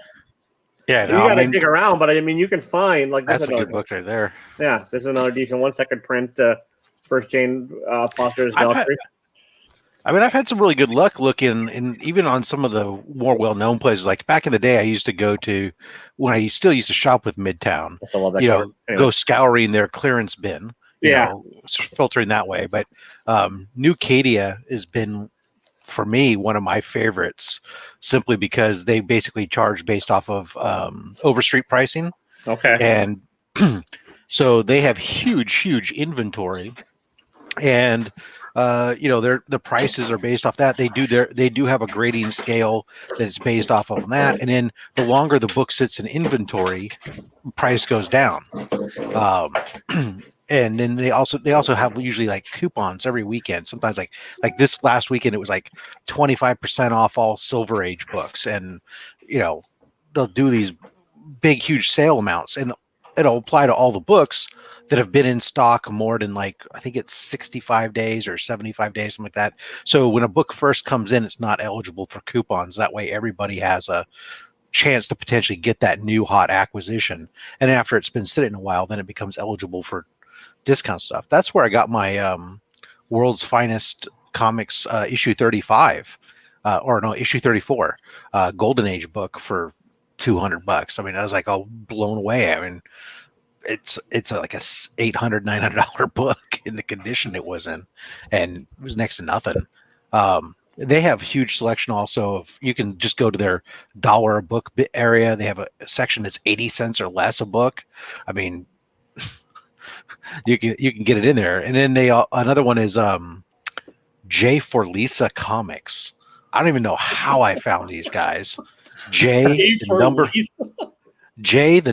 Yeah, you got to dig around, but I mean, you can find that's a good book right there. Yeah, this is another decent one. Second print, first Jane Foster's Valkyrie. I've had some really good luck looking, and even on some of the more well-known places. Like back in the day, I used to go to when I still used to shop with Midtown. I love that. Anyway. Go scouring their clearance bin. Filtering that way. But New Cadia has been, for me, one of my favorites, simply because they basically charge based off of overstreet pricing. Okay, and so they have huge inventory, and the prices are based off that. They do have a grading scale that's based off of that, and then the longer the book sits in inventory, price goes down. And then they also have usually like coupons every weekend. Sometimes like this last weekend, it was like 25% off all Silver Age books, and they'll do these big huge sale amounts, and it'll apply to all the books that have been in stock more than I think it's 65 days or 75 days, something like that. So when a book first comes in, it's not eligible for coupons. That way everybody has a chance to potentially get that new hot acquisition. And after it's been sitting a while, then it becomes eligible for discount stuff. That's where I got my World's Finest Comics issue 35 issue 34 Golden Age book for $200. I mean, I was all blown away. I mean, it's like a $800-900 book in the condition it was in, and it was next to nothing. They have huge selection also of, you can just go to their $1 a book area. They have a section that's 80 cents or less a book. I mean, you can get it in there. And then another one is J for Lisa Comics. I don't even know how I found these guys. J the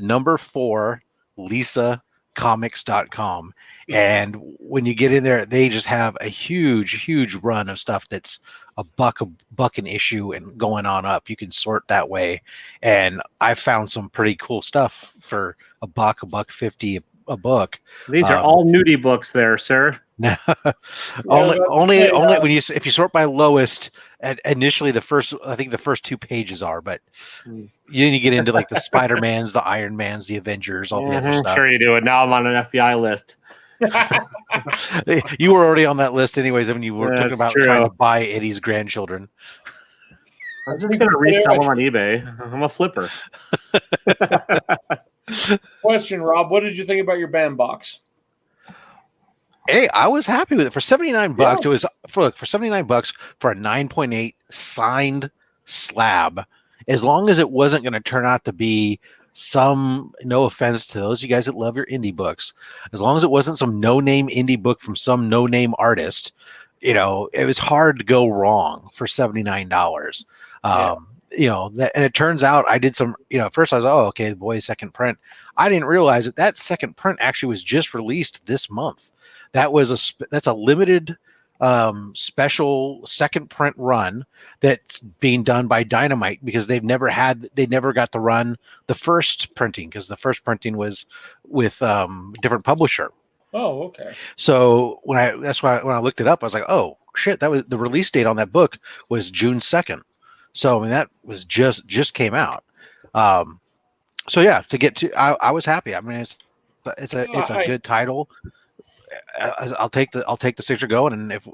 number 4 LisaComics.com. And when you get in there, they just have a huge run of stuff that's a buck an issue and going on up. You can sort that way, and I found some pretty cool stuff for $1.50 a book. These are all nudie books there, sir. only when if you sort by lowest, initially the first 2 pages are, but then you get into the Spider-Mans, the Iron Mans, the Avengers, all the other stuff. Sure you do it. Now I'm on an FBI list. You were already on that list anyways when you were talking about trying to buy Eddie's grandchildren. I'm just going to resell them on eBay. I'm a flipper. Question, Rob, what did you think about your BAM box? Hey, I was happy with it for $79. Yeah. It was for $79 for a 9.8 signed slab. As long as it wasn't going to turn out to be some, no offense to those of you guys that love your indie books, as long as it wasn't some no-name indie book from some no-name artist, it was hard to go wrong for $79. And it turns out I did some, at first I was, okay, the boy's second print. I didn't realize that second print actually was just released this month. That's a limited special second print run that's being done by Dynamite, because they never got to run the first printing, because the first printing was with a different publisher. Oh, okay. So when I looked it up, I was like, oh shit, that was the release date on that book was June 2nd. So I mean, that was just came out. So yeah, I was happy. I mean, it's a good title. I'll take the signature going, and if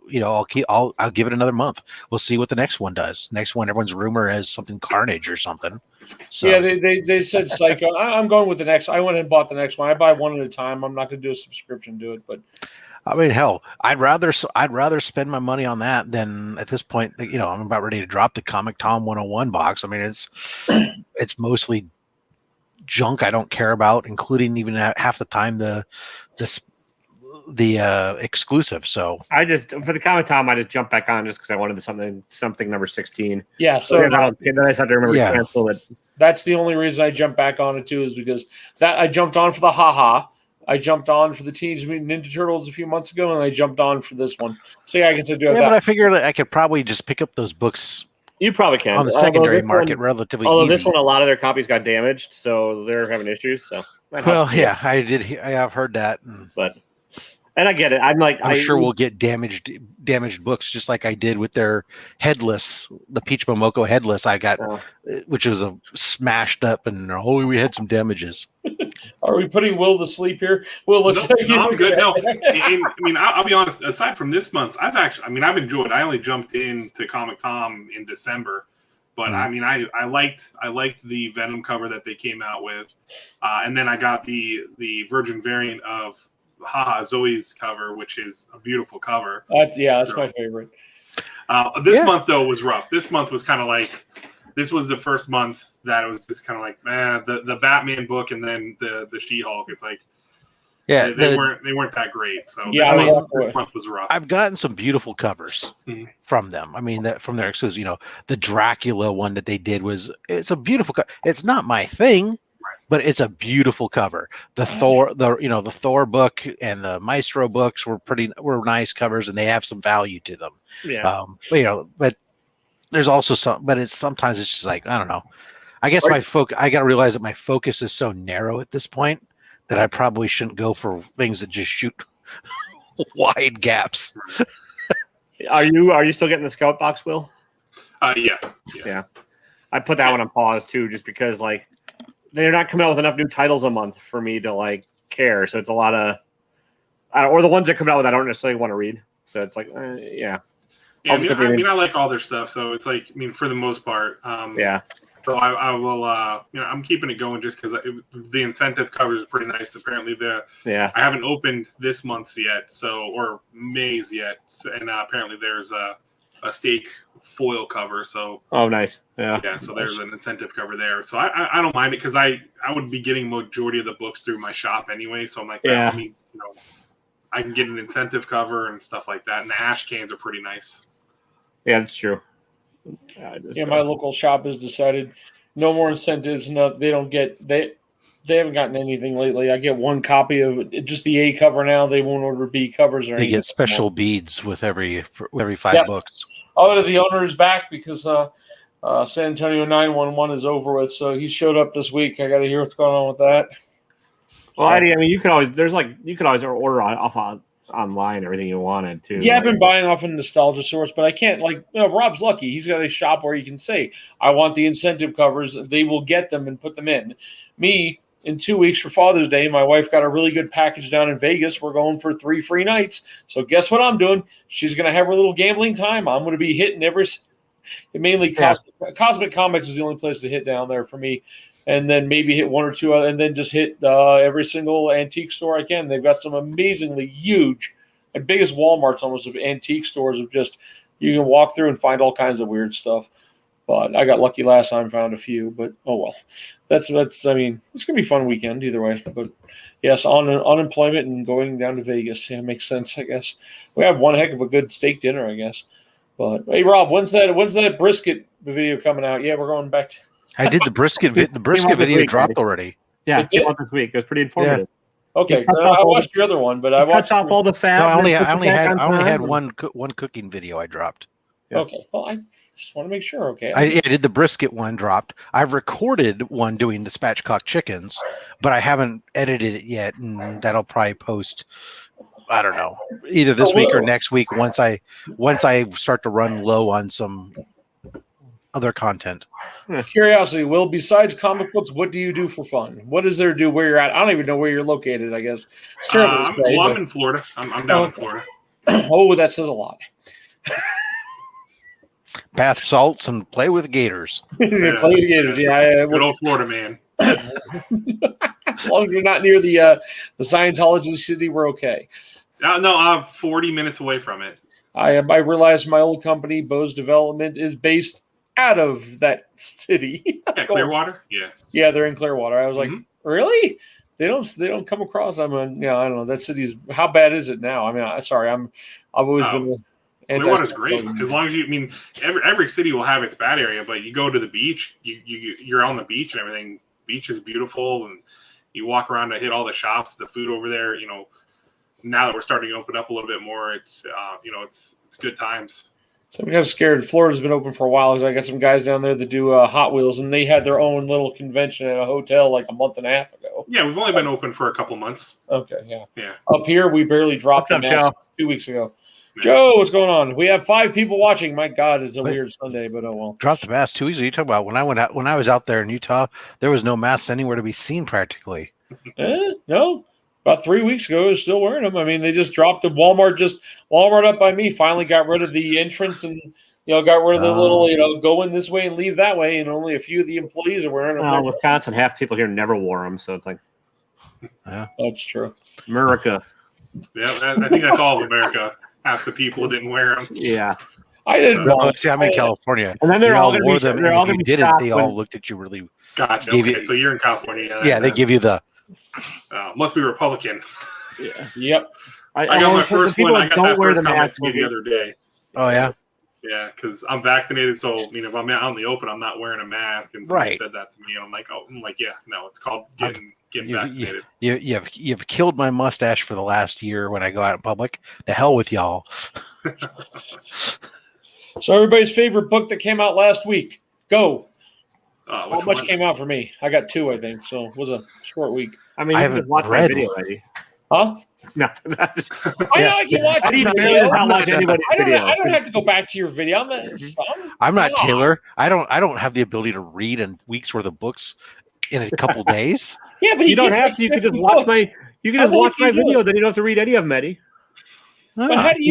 I'll give it another month. We'll see what the next one does. Next one, everyone's rumor is something Carnage or something. So yeah, they said Psycho. I'm going with the next. I went and bought the next one. I buy one at a time. I'm not going to do a subscription to it, but I mean, hell, I'd rather spend my money on that than at this point. I'm about ready to drop the Comic Tom 101 box. I mean, it's mostly junk I don't care about, including even half the time the exclusive. So I just for the Comic Tom, I just jumped back on just because I wanted something number 16. Yeah, So then I just have to remember to cancel it. That's the only reason I jumped back on it too, is because that I jumped on for the haha. I jumped on for the Teenage Mutant Ninja Turtles a few months ago, and I jumped on for this one. So yeah, I get to do that. But I figured I could probably just pick up those books. You probably can on the secondary market relatively. Although easy. This one, a lot of their copies got damaged, so they're having issues. So yeah, I have heard that, and I get it. I'm sure we'll get damaged books just like I did with their Headless, the Peach Momoko Headless. I got, which was a smashed up, and we had some damages. Are we putting Will to sleep here? Will looks like I'm good. No, I'll be honest. Aside from this month, I've enjoyed. I only jumped into Comic Tom in December, but I liked the Venom cover that they came out with, and then I got the Virgin variant of Zoe's cover, which is a beautiful cover. That's my favorite. This month though was rough. This month was kind of like. This was the first month that it was just kind of like, the Batman book and then the She-Hulk. It's like, they weren't that great. So this month was rough. I've gotten some beautiful covers from them. I mean, from their exclusive, the Dracula one that they did it's a beautiful cover. It's not my thing, but it's a beautiful cover. The Thor, the Thor book and the Maestro books were nice covers, and they have some value to them. Yeah. But there's also sometimes it's just like, I don't know. I guess I got to realize that my focus is so narrow at this point that I probably shouldn't go for things that just shoot wide gaps. Are you still getting the Scout box, Will? Yeah. I put that one on pause too, just because they're not coming out with enough new titles a month for me to care. So it's a lot of, or the ones that come out with I don't necessarily want to read. So it's yeah. Yeah, I like all their stuff, so it's for the most part. So I will, I'm keeping it going just because the incentive covers is pretty nice. Apparently, I haven't opened this month's yet, or May's yet, and apparently there's a steak foil cover. So nice, yeah. So there's an incentive cover there. So I don't mind it because I would be getting majority of the books through my shop anyway. So I'm like, I can get an incentive cover and stuff like that. And the ash cans are pretty nice. Yeah, that's true. My local shop has decided no more incentives. No, they don't get they haven't gotten anything lately. I get one copy of just the A cover now. They won't order B covers or anything. They get special beads with every 5 books. The owner is back because San Antonio 911 is over with. So he showed up this week. I got to hear what's going on with that. Well, you could always order off online everything you wanted to. Yeah, I've been buying off a nostalgia source, but I can't Rob's lucky. He's got a shop where he can say, I want the incentive covers. They will get them and put them in. Me, in 2 weeks for Father's Day, my wife got a really good package down in Vegas. We're going for 3 free nights. So guess what I'm doing? She's going to have her little gambling time. I'm going to be hitting Cosmic Comics is the only place to hit down there for me. And then maybe hit 1 or 2 other, and then just hit every single antique store I can. They've got some amazingly huge, and biggest Walmarts almost of antique stores of just you can walk through and find all kinds of weird stuff. But I got lucky last time, found a few. But oh well, that's it's gonna be a fun weekend either way. But yes, on unemployment and going down to Vegas, makes sense. I guess we have one heck of a good steak dinner, I guess. But hey, Rob, when's that brisket video coming out? Yeah, we're going back to. I did the brisket. The brisket video dropped already. Yeah, it came out this week. It was pretty informative. Yeah. Okay, I watched your other one, but I watched off all the fat. No, I only had one cooking video I dropped. Yeah. Okay, well, I just want to make sure. Okay, I did the brisket one dropped. I've recorded one doing the spatchcock chickens, but I haven't edited it yet, and that'll probably post. I don't know, either this week or next week once I start to run low on some other content. Curiosity, Will, besides comic books, what do you do for fun? What is there to do where you're at? I don't even know where you're located, I guess. I'm in Florida. I'm down in Florida. Oh, that says a lot. Bath salts and play with gators. Play with gators, yeah. Good old Florida man. As long as you're not near the Scientology city, we're okay. No, 40 minutes away from it. I realized my old company, Bose Development, is based out of that city. Yeah, Clearwater. Yeah. Yeah, they're in Clearwater. I was like, Mhm. really? They don't come across. I don't know. That city's, how bad is it now? I mean, I've always been Clearwater's great. As long as every city will have its bad area, but you go to the beach, you're on the beach and everything. Beach is beautiful, and you walk around to hit all the shops, the food over there. Now that we're starting to open up a little bit more, it's good times. So I'm kind of scared. Florida's been open for a while because I got some guys down there that do Hot Wheels, and they had their own little convention at a hotel like a month and a half ago. Yeah, we've only been open for a couple months. Okay, yeah. Yeah. Up here, we barely dropped What's the up, mask Joe? 2 weeks ago. Joe, what's going on? We have 5 people watching. My God, it's a weird Sunday, but oh well. Dropped the mask 2 weeks ago. You talk about when I was out there in Utah, there was no masks anywhere to be seen practically. No. About 3 weeks ago, I was still wearing them. I mean, they just dropped them. Walmart up by me finally got rid of the entrance and got rid of the little go in this way and leave that way, and only a few of the employees are wearing them. Wisconsin, half people here never wore them, so it's like, yeah, that's true. America. Yeah, I think that's all of America. Half the people didn't wear them. Yeah. I didn't. See, I'm in California. And then they're all going to be. them. They're all If going you to be didn't, shocked they all looked at you really. Gotcha. Gave Okay, you- so you're in California. Yeah, they give you the. Must be Republican. Yeah. Yep. I got my first one. I got that wear first the comment mask the other day. Oh yeah. Yeah, because I'm vaccinated, so if I'm out in the open, I'm not wearing a mask. And somebody said that to me, and I'm like, yeah, no, it's called getting vaccinated. You've killed my mustache for the last year when I go out in public. The hell with y'all. So everybody's favorite book that came out last week. Go. How much one? came out for me? I got 2, I think. So it was a short week. I mean, I you haven't can watch my read video one. already. Huh? No. I know I can watch I your need video. to not watch anybody's video. I don't have to go back to your video. I'm not Taylor. I don't have the ability to read a week's worth of books in a couple days. Yeah, but You don't have to. You can just watch my. You can just watch my video. Then you don't have to read any of them, Eddie. But how do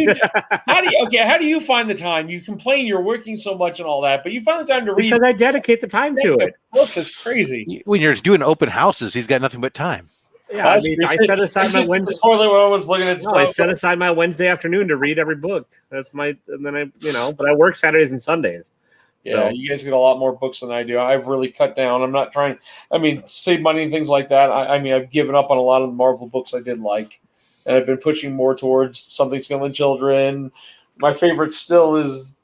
you find the time? You complain you're working so much and all that, but you find the time to read. Because I dedicate the time to it. Books is crazy. When you're doing open houses, he's got nothing but time. Yeah, I mean, I set aside my Wednesday. I set aside my Wednesday afternoon to read every book. That's my, and then but I work Saturdays and Sundays. Yeah, you guys get a lot more books than I do. I've really cut down. I'm not trying. I mean, save money and things like that. I mean, I've given up on a lot of the Marvel books I did like, and I've been pushing more towards Something's Killing Children. My favorite still is,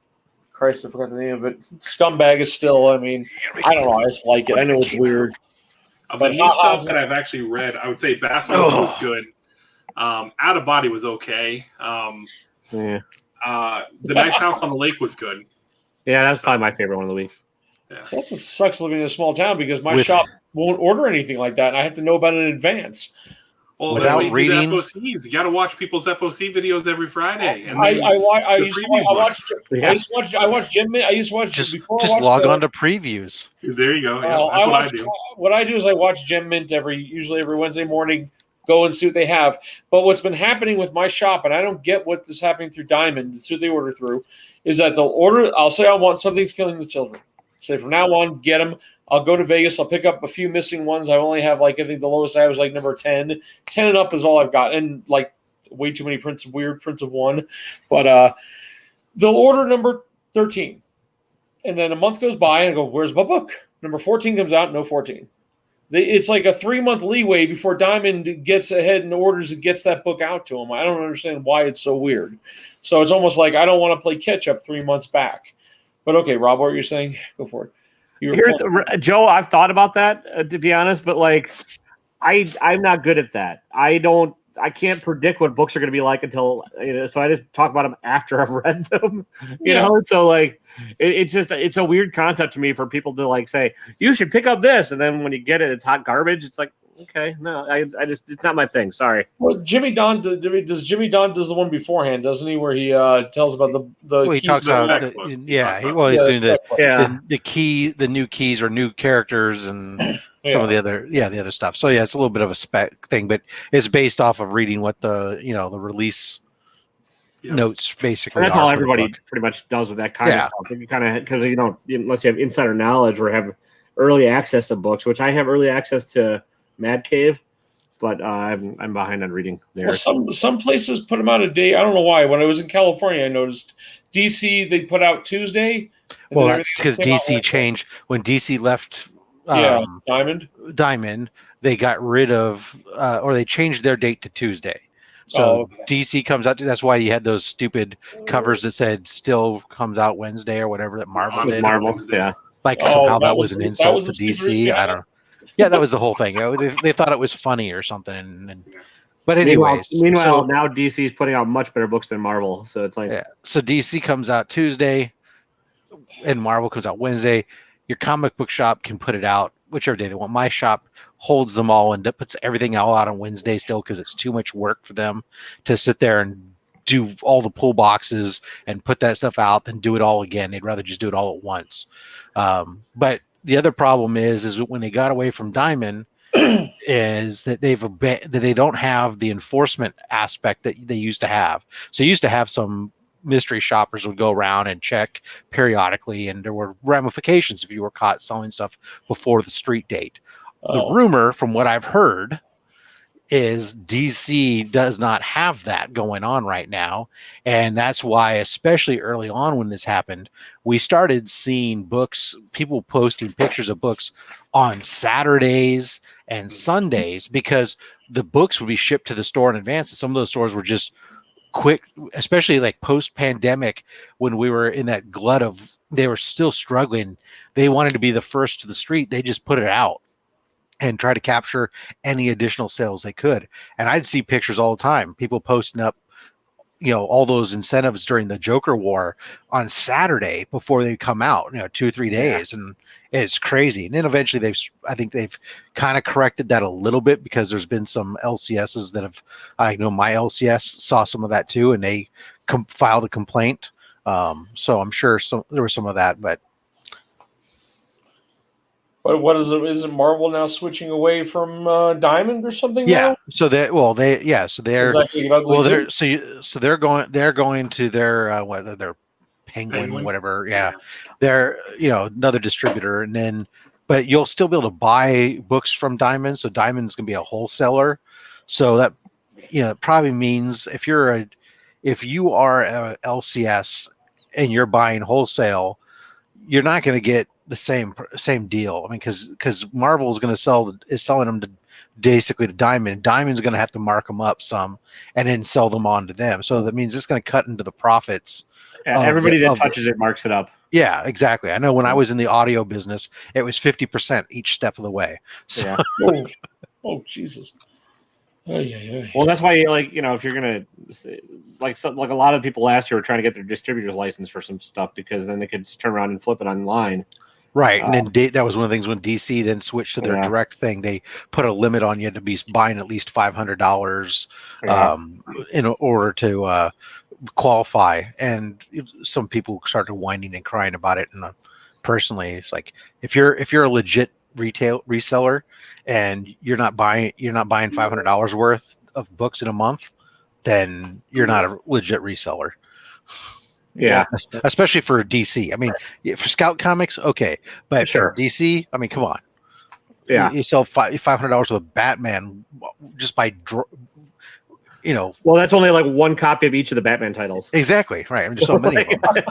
Christ, I forgot the name of it. Scumbag is still. I mean, I don't know. I just like it. I know it's weird. Of the new stuff that I've actually read, I would say Basilisk was good. Out of Body was okay. The Nice House on the Lake was good. Yeah, that's probably my favorite one of the week. Yeah. So that's what sucks living in a small town because my shop won't order anything like that, and I have to know about it in advance. Well, without that's reading, FOCs. You got to watch people's FOC videos every Friday. And I used to watch Jim. I used to watch just before. log on to previews. There you go. Yeah, that's what I do. What I do is I watch Gem Mint usually every Wednesday morning. Go and see what they have. But what's been happening with my shop, and I don't get what is happening through Diamond. It's who they order through. Is that they'll order? I'll say I want Something's Killing the Children. Say from now on, get them. I'll go to Vegas. I'll pick up a few missing ones. I only have I think the lowest I have is number 10. 10 and up is all I've got, and way too many weird prints of one. But they'll order number 13, and then a month goes by, and I go, "Where's my book?" Number 14 comes out, no 14. It's like a 3-month leeway before Diamond gets ahead and orders and gets that book out to them. I don't understand why it's so weird. So it's almost like I don't want to play catch up 3 months back. But okay, Rob, what are you saying? Go for it. Joe, I've thought about that to be honest, but I'm not good at that. I can't predict what books are going to be like until so I just talk about them after I've read them. You know, so it's a weird concept to me for people to say you should pick up this, and then when you get it, it's hot garbage. It's like, okay, no, I just it's not my thing. Sorry. Well, Jimmy Don does the one beforehand, doesn't he? Where he tells about the he keys talks about he's doing the new keys or new characters and some of the other stuff. So it's a little bit of a spec thing, but it's based off of reading what the release notes basically. And that's all everybody pretty much does with that kind of stuff. You kind of because unless you have insider knowledge or have early access to books, which I have early access to Mad Cave. but I'm behind on reading there. Well, some places put them out a day. I don't know why. When I was in California, I noticed DC they put out Tuesday. Well, that's because DC changed when DC left. Diamond. They got rid of, or they changed their date to Tuesday. So DC comes out. That's why you had those stupid covers that said "still comes out Wednesday" or whatever that Marvel did. Yeah. Like somehow that was an insult to DC. I don't know. Yeah, that was the whole thing. They thought it was funny or something. But anyways, meanwhile, now DC is putting out much better books than Marvel. So it's like, So DC comes out Tuesday, and Marvel comes out Wednesday. Your comic book shop can put it out whichever day they want. My shop holds them all and puts everything out on Wednesday still because it's too much work for them to sit there and do all the pull boxes and put that stuff out and do it all again. They'd rather just do it all at once. But the other problem is when they got away from Diamond is that they don't have the enforcement aspect that they used to have. So you used to have some mystery shoppers would go around and check periodically, and there were ramifications if you were caught selling stuff before the street date. The rumor, from what I've heard, is DC does not have that going on right now. And that's why, especially early on when this happened, we started seeing people posting pictures of books on Saturdays and Sundays because the books would be shipped to the store in advance. And some of those stores were just quick, especially like post-pandemic when we were in that glut of, they were still struggling. They wanted to be the first to the street. They just put it out and try to capture any additional sales they could. And I'd see pictures all the time, people posting up, all those incentives during the Joker War on Saturday before they come out, 2-3 days. And it's crazy. And then eventually I think they've kind of corrected that a little bit because there's been some LCSs that have, I know my LCS saw some of that too, and they filed a complaint. So I'm sure there was some of that, but what is it? Is it Marvel now switching away from Diamond or something? Yeah. Now? So they're going to their Penguin, whatever. Yeah. They're another distributor, and then but you'll still be able to buy books from Diamond. So Diamond's gonna be a wholesaler. So that probably means if you are a LCS and you're buying wholesale, you're not going to get the same deal. I mean, because Marvel is selling them to basically to Diamond. Diamond's going to have to mark them up some and then sell them on to them. So that means it's going to cut into the profits. Yeah, everybody that touches it marks it up. Yeah, exactly. I know when I was in the audio business, it was 50% each step of the way. So. Yeah. Oh, Jesus. Well, that's why, if you're gonna like a lot of people last year were trying to get their distributor's license for some stuff because then they could just turn around and flip it online. Right, and then that was one of the things when DC then switched to their direct thing. They put a limit on you to be buying at least $500 in order to qualify, and some people started whining and crying about it. And personally, it's like if you're a legit retail reseller and you're not buying $500 worth of books in a month, then you're not a legit reseller. Yeah, especially for DC. I mean, for Scout Comics, okay, but for DC, I mean, come on. Yeah, you sell $500 worth of Batman just by Well, that's only like one copy of each of the Batman titles. Exactly right. I mean, there's so many of them.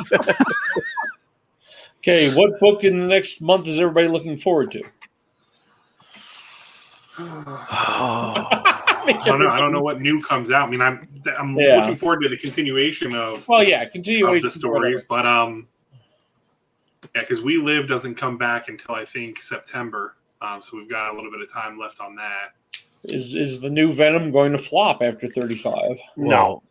Okay, what book in the next month is everybody looking forward to? I don't know what new comes out. I mean, I'm looking forward to the continuation of the stories, but because We Live doesn't come back until I think September, so we've got a little bit of time left on that. Is the new Venom going to flop after 35? No.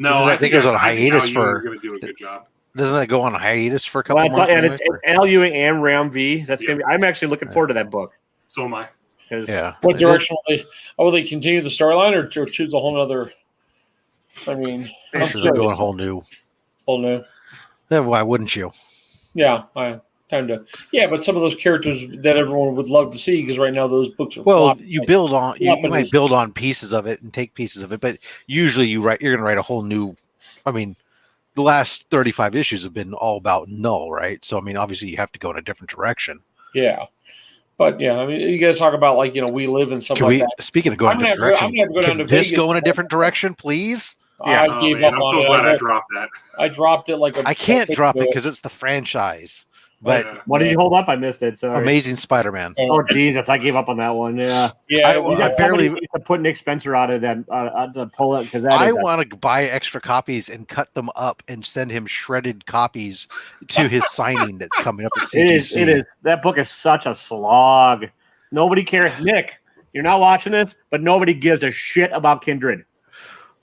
I think it goes on a hiatus for. Going to do a good job. Doesn't that go on a hiatus for a couple months? And it's Al Ewing and Ram V. That's gonna be. I'm actually looking forward to that book. So am I. Yeah. What direction will they continue the storyline or choose a whole other? I mean, they're going whole new. Then why wouldn't you? Yeah, time to. Yeah, but some of those characters that everyone would love to see because right now those books are. Well, you build on. You might build on pieces of it and take pieces of it, but usually you're going to write a whole new. I mean, the last 35 issues have been all about Null, right? So I mean, obviously you have to go in a different direction. Yeah. But yeah, I mean, you guys talk about like We Live and stuff Can like we? that. Speaking of going I'm in a gonna different have to go down direction, to can Vegas. this go in a different direction, please? Yeah. I gave up I'm on so it. glad I dropped that. I dropped it like I can't drop it because it's the franchise. But Yeah. What did you hold up? I missed it. Sorry. Amazing Spider-Man. Oh Jesus! I gave up on that one. Yeah. Yeah, I- it was- I barely- Somebody needs to put Nick Spencer out of that to pull it because that I is a- want to buy extra copies and cut them up and send him shredded copies to his signing that's coming up at CCC. It is. It is. That book is such a slog. Nobody cares. Nick, you're not watching this, but nobody gives a shit about Kindred.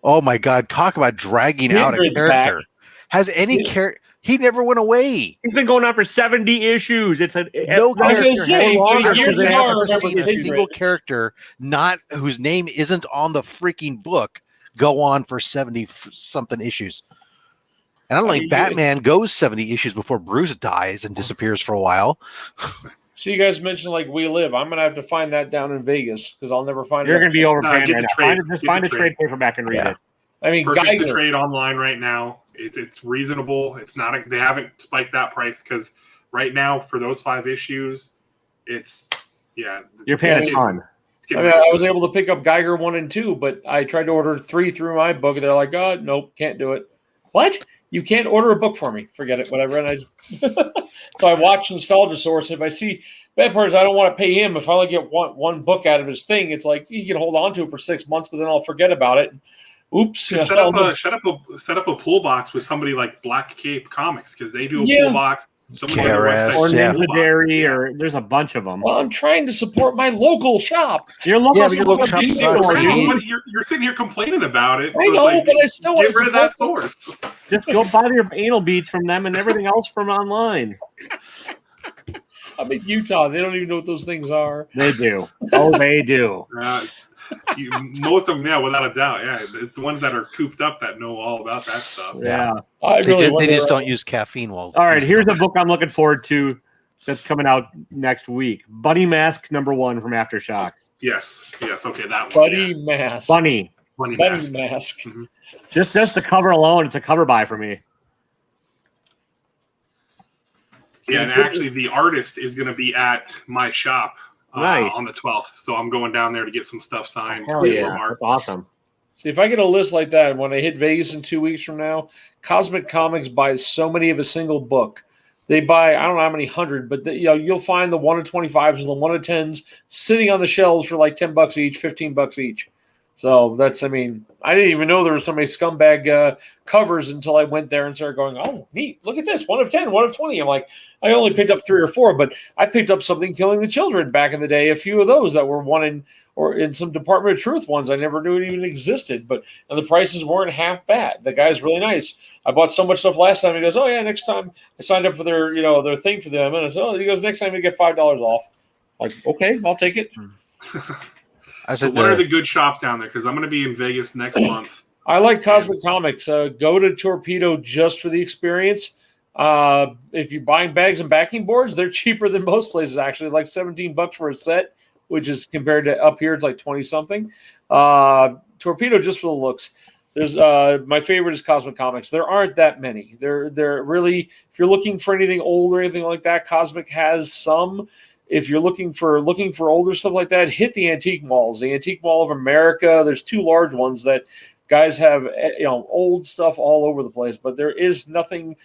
Oh my God! Talk about dragging out a Kindred's character. back. Has any character? He never went away. He's been going on for 70 issues. It's a No I was gonna character say, has for longer years than now, I I've ever remember seen a Kindred. single character not whose name isn't on the freaking book go on for 70 something issues. And I don't think Batman goes 70 issues before Bruce dies and disappears for a while. So you guys mentioned like We Live. I'm gonna have to find that down in Vegas because I'll never find You're it. going to be overpaying get right the now. trade. Just Get find the a trade trade. paperback and read Yeah. it. I mean, Purchase the Geiger. trade online right now. It's reasonable. It's not. They haven't spiked that price because right now for those 5 issues, it's You're paying a Yeah. ton. it's getting I mean, I was ridiculous. able to pick up Geiger 1 and 2, but I tried to order 3 through my book, and they're like, "Oh, nope, can't do it." What? You can't order a book for me? Forget it, whatever. And I just so I watch Nostalgia Source. If I see bad part is I don't want to pay him. If I only get one book out of his thing, it's like he can hold on to it for 6 months, but then I'll forget about it. Oops. Just set up a pool box with somebody like Black Cape Comics because they do a Yeah. pool box. Someone on their KRS, website Or does a yeah. pool Ninja box. Dairy, Yeah. or there's a bunch of them. Well, I'm trying to support my local shop. Your local, Yeah, but your local shop You- sucks. I know, dude. but you're sitting here complaining about it. I so it's know, like, but I still want get to rid of that source. Just go buy your anal beads from them and everything else from online. I'm in Utah. They don't even know what those things are. They do. Oh, they do. Most of them, yeah, without a doubt, yeah. It's the ones that are cooped up that know all about that stuff. Yeah. I They, really just, they wonder- just don't use caffeine while. All right. Here's a book I'm looking forward to that's coming out next week. Bunny Mask #1 from Aftershock. Yes, okay, that one. Buddy yeah. Mask. Bunny. Bunny Buddy Mask. Mask. Just the cover alone, it's a cover buy for me. Yeah, and actually, the artist is going to be at my shop Nice. on the 12th. So I'm going down there to get some stuff signed. Hell from yeah. Mark. That's awesome. See, if I get a list like that, when I hit Vegas in 2 weeks from now, Cosmic Comics buys so many of a single book. They buy, I don't know how many hundred, but you'll find the 1 of 25s and the 1 of 10s sitting on the shelves for like $10 each, $15 each. So that's, I mean, I didn't even know there were so many scumbag covers until I went there and started going, oh, neat, look at this, 1 of 10, 1 of 20. I'm like, I only picked up 3 or 4, but I picked up something Killing the Children back in the day, a few of those that were in some Department of Truth ones I never knew it even existed, and the prices weren't half bad. The guy's really nice. I bought so much stuff last time. He goes, oh yeah, next time I signed up for their thing for them, and I said, oh, he goes, next time you get $5 off. I'm like, okay, I'll take it. I So said, what are the good shops down there? Because I'm going to be in Vegas next month. I like Cosmic Comics. Go to Torpedo just for the experience. If you're buying bags and backing boards, they're cheaper than most places, actually, like $17 for a set, which is compared to up here, it's like 20 something. Torpedo just for the looks. There's my favorite is Cosmic Comics. There aren't that many. They're really, if you're looking for anything old or anything like that, Cosmic has some. If you're looking for older stuff like that, hit the antique malls. The Antique Mall of America. There's 2 large ones that guys have, old stuff all over the place. But there is nothing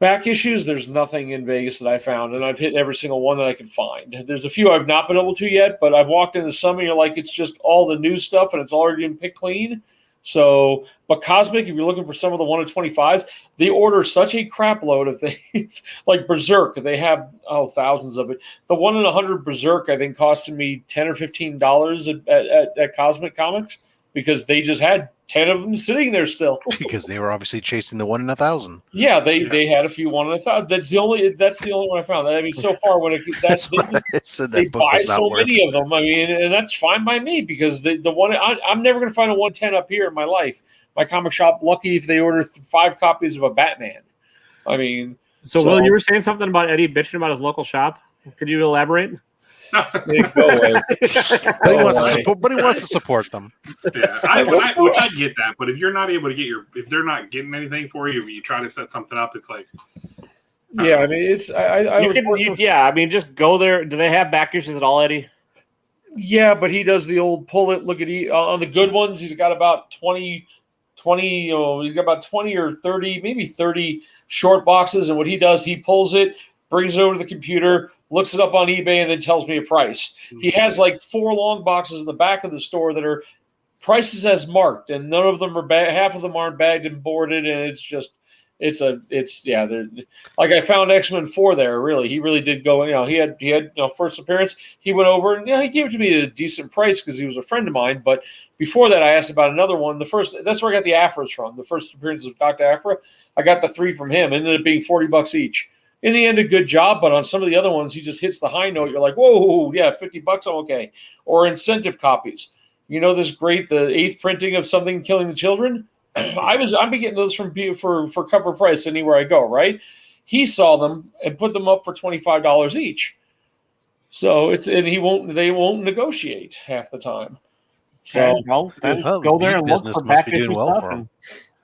back issues. There's nothing in Vegas that I found, and I've hit every single one that I could find. There's a few I've not been able to yet, but I've walked into some and you're like, it's just all the new stuff and it's already been picked clean. So, but Cosmic, if you're looking for some of the 1 of 25s, they order such a crap load of things. Like Berserk, they have thousands of it. The 1 in 100 Berserk, I think, costed me $10 or $15 at Cosmic Comics because they just had 10 of them sitting there still. because they were obviously chasing the 1 in 1,000. Yeah, they had a few 1 in 1,000. That's the only one I found. I mean, so far I said they that book buy was not so worth. many of them. I mean, and that's fine by me because the one I'm never going to find a 110 up here in my life. My comic shop, lucky if they order 5 copies of a Batman. I mean, So, Will, you were saying something about Eddie bitching about his local shop. Could you elaborate? go away. But he wants to support them. Yeah, which I get that. But if you're not able to get if they're not getting anything for you, if you try to set something up, it's like Yeah, I mean, it's I You was can, working with- I mean, just go there. Do they have back issues at all, Eddie? yeah, but he does the old pull it. Look at on the good ones. He's got about 20. He's got about 20 or 30, maybe 30 short boxes. And what he does, he pulls it, brings it over to the computer, looks it up on eBay, and then tells me a price. He has like 4 long boxes in the back of the store that are prices as marked, and none of them are half of them aren't bagged and boarded, and it's just they're like I found X-Men 4 there. Really, he really did go. He had first appearance. He went over and he gave it to me at a decent price because he was a friend of mine. But before that, I asked about another one. That's where I got the Afras from. The first appearance of Dr. Afra. I got the 3 from him. Ended up being $40 each. In the end, a good job. But on some of the other ones, he just hits the high note. You're like, whoa, yeah, $50, I'm okay. Or incentive copies. The 8th printing of Something Killing the Children. I've been getting those from for cover price anywhere I go, right? He saw them and put them up for $25 each. So they won't negotiate half the time. So then go there and look for back issues stuff.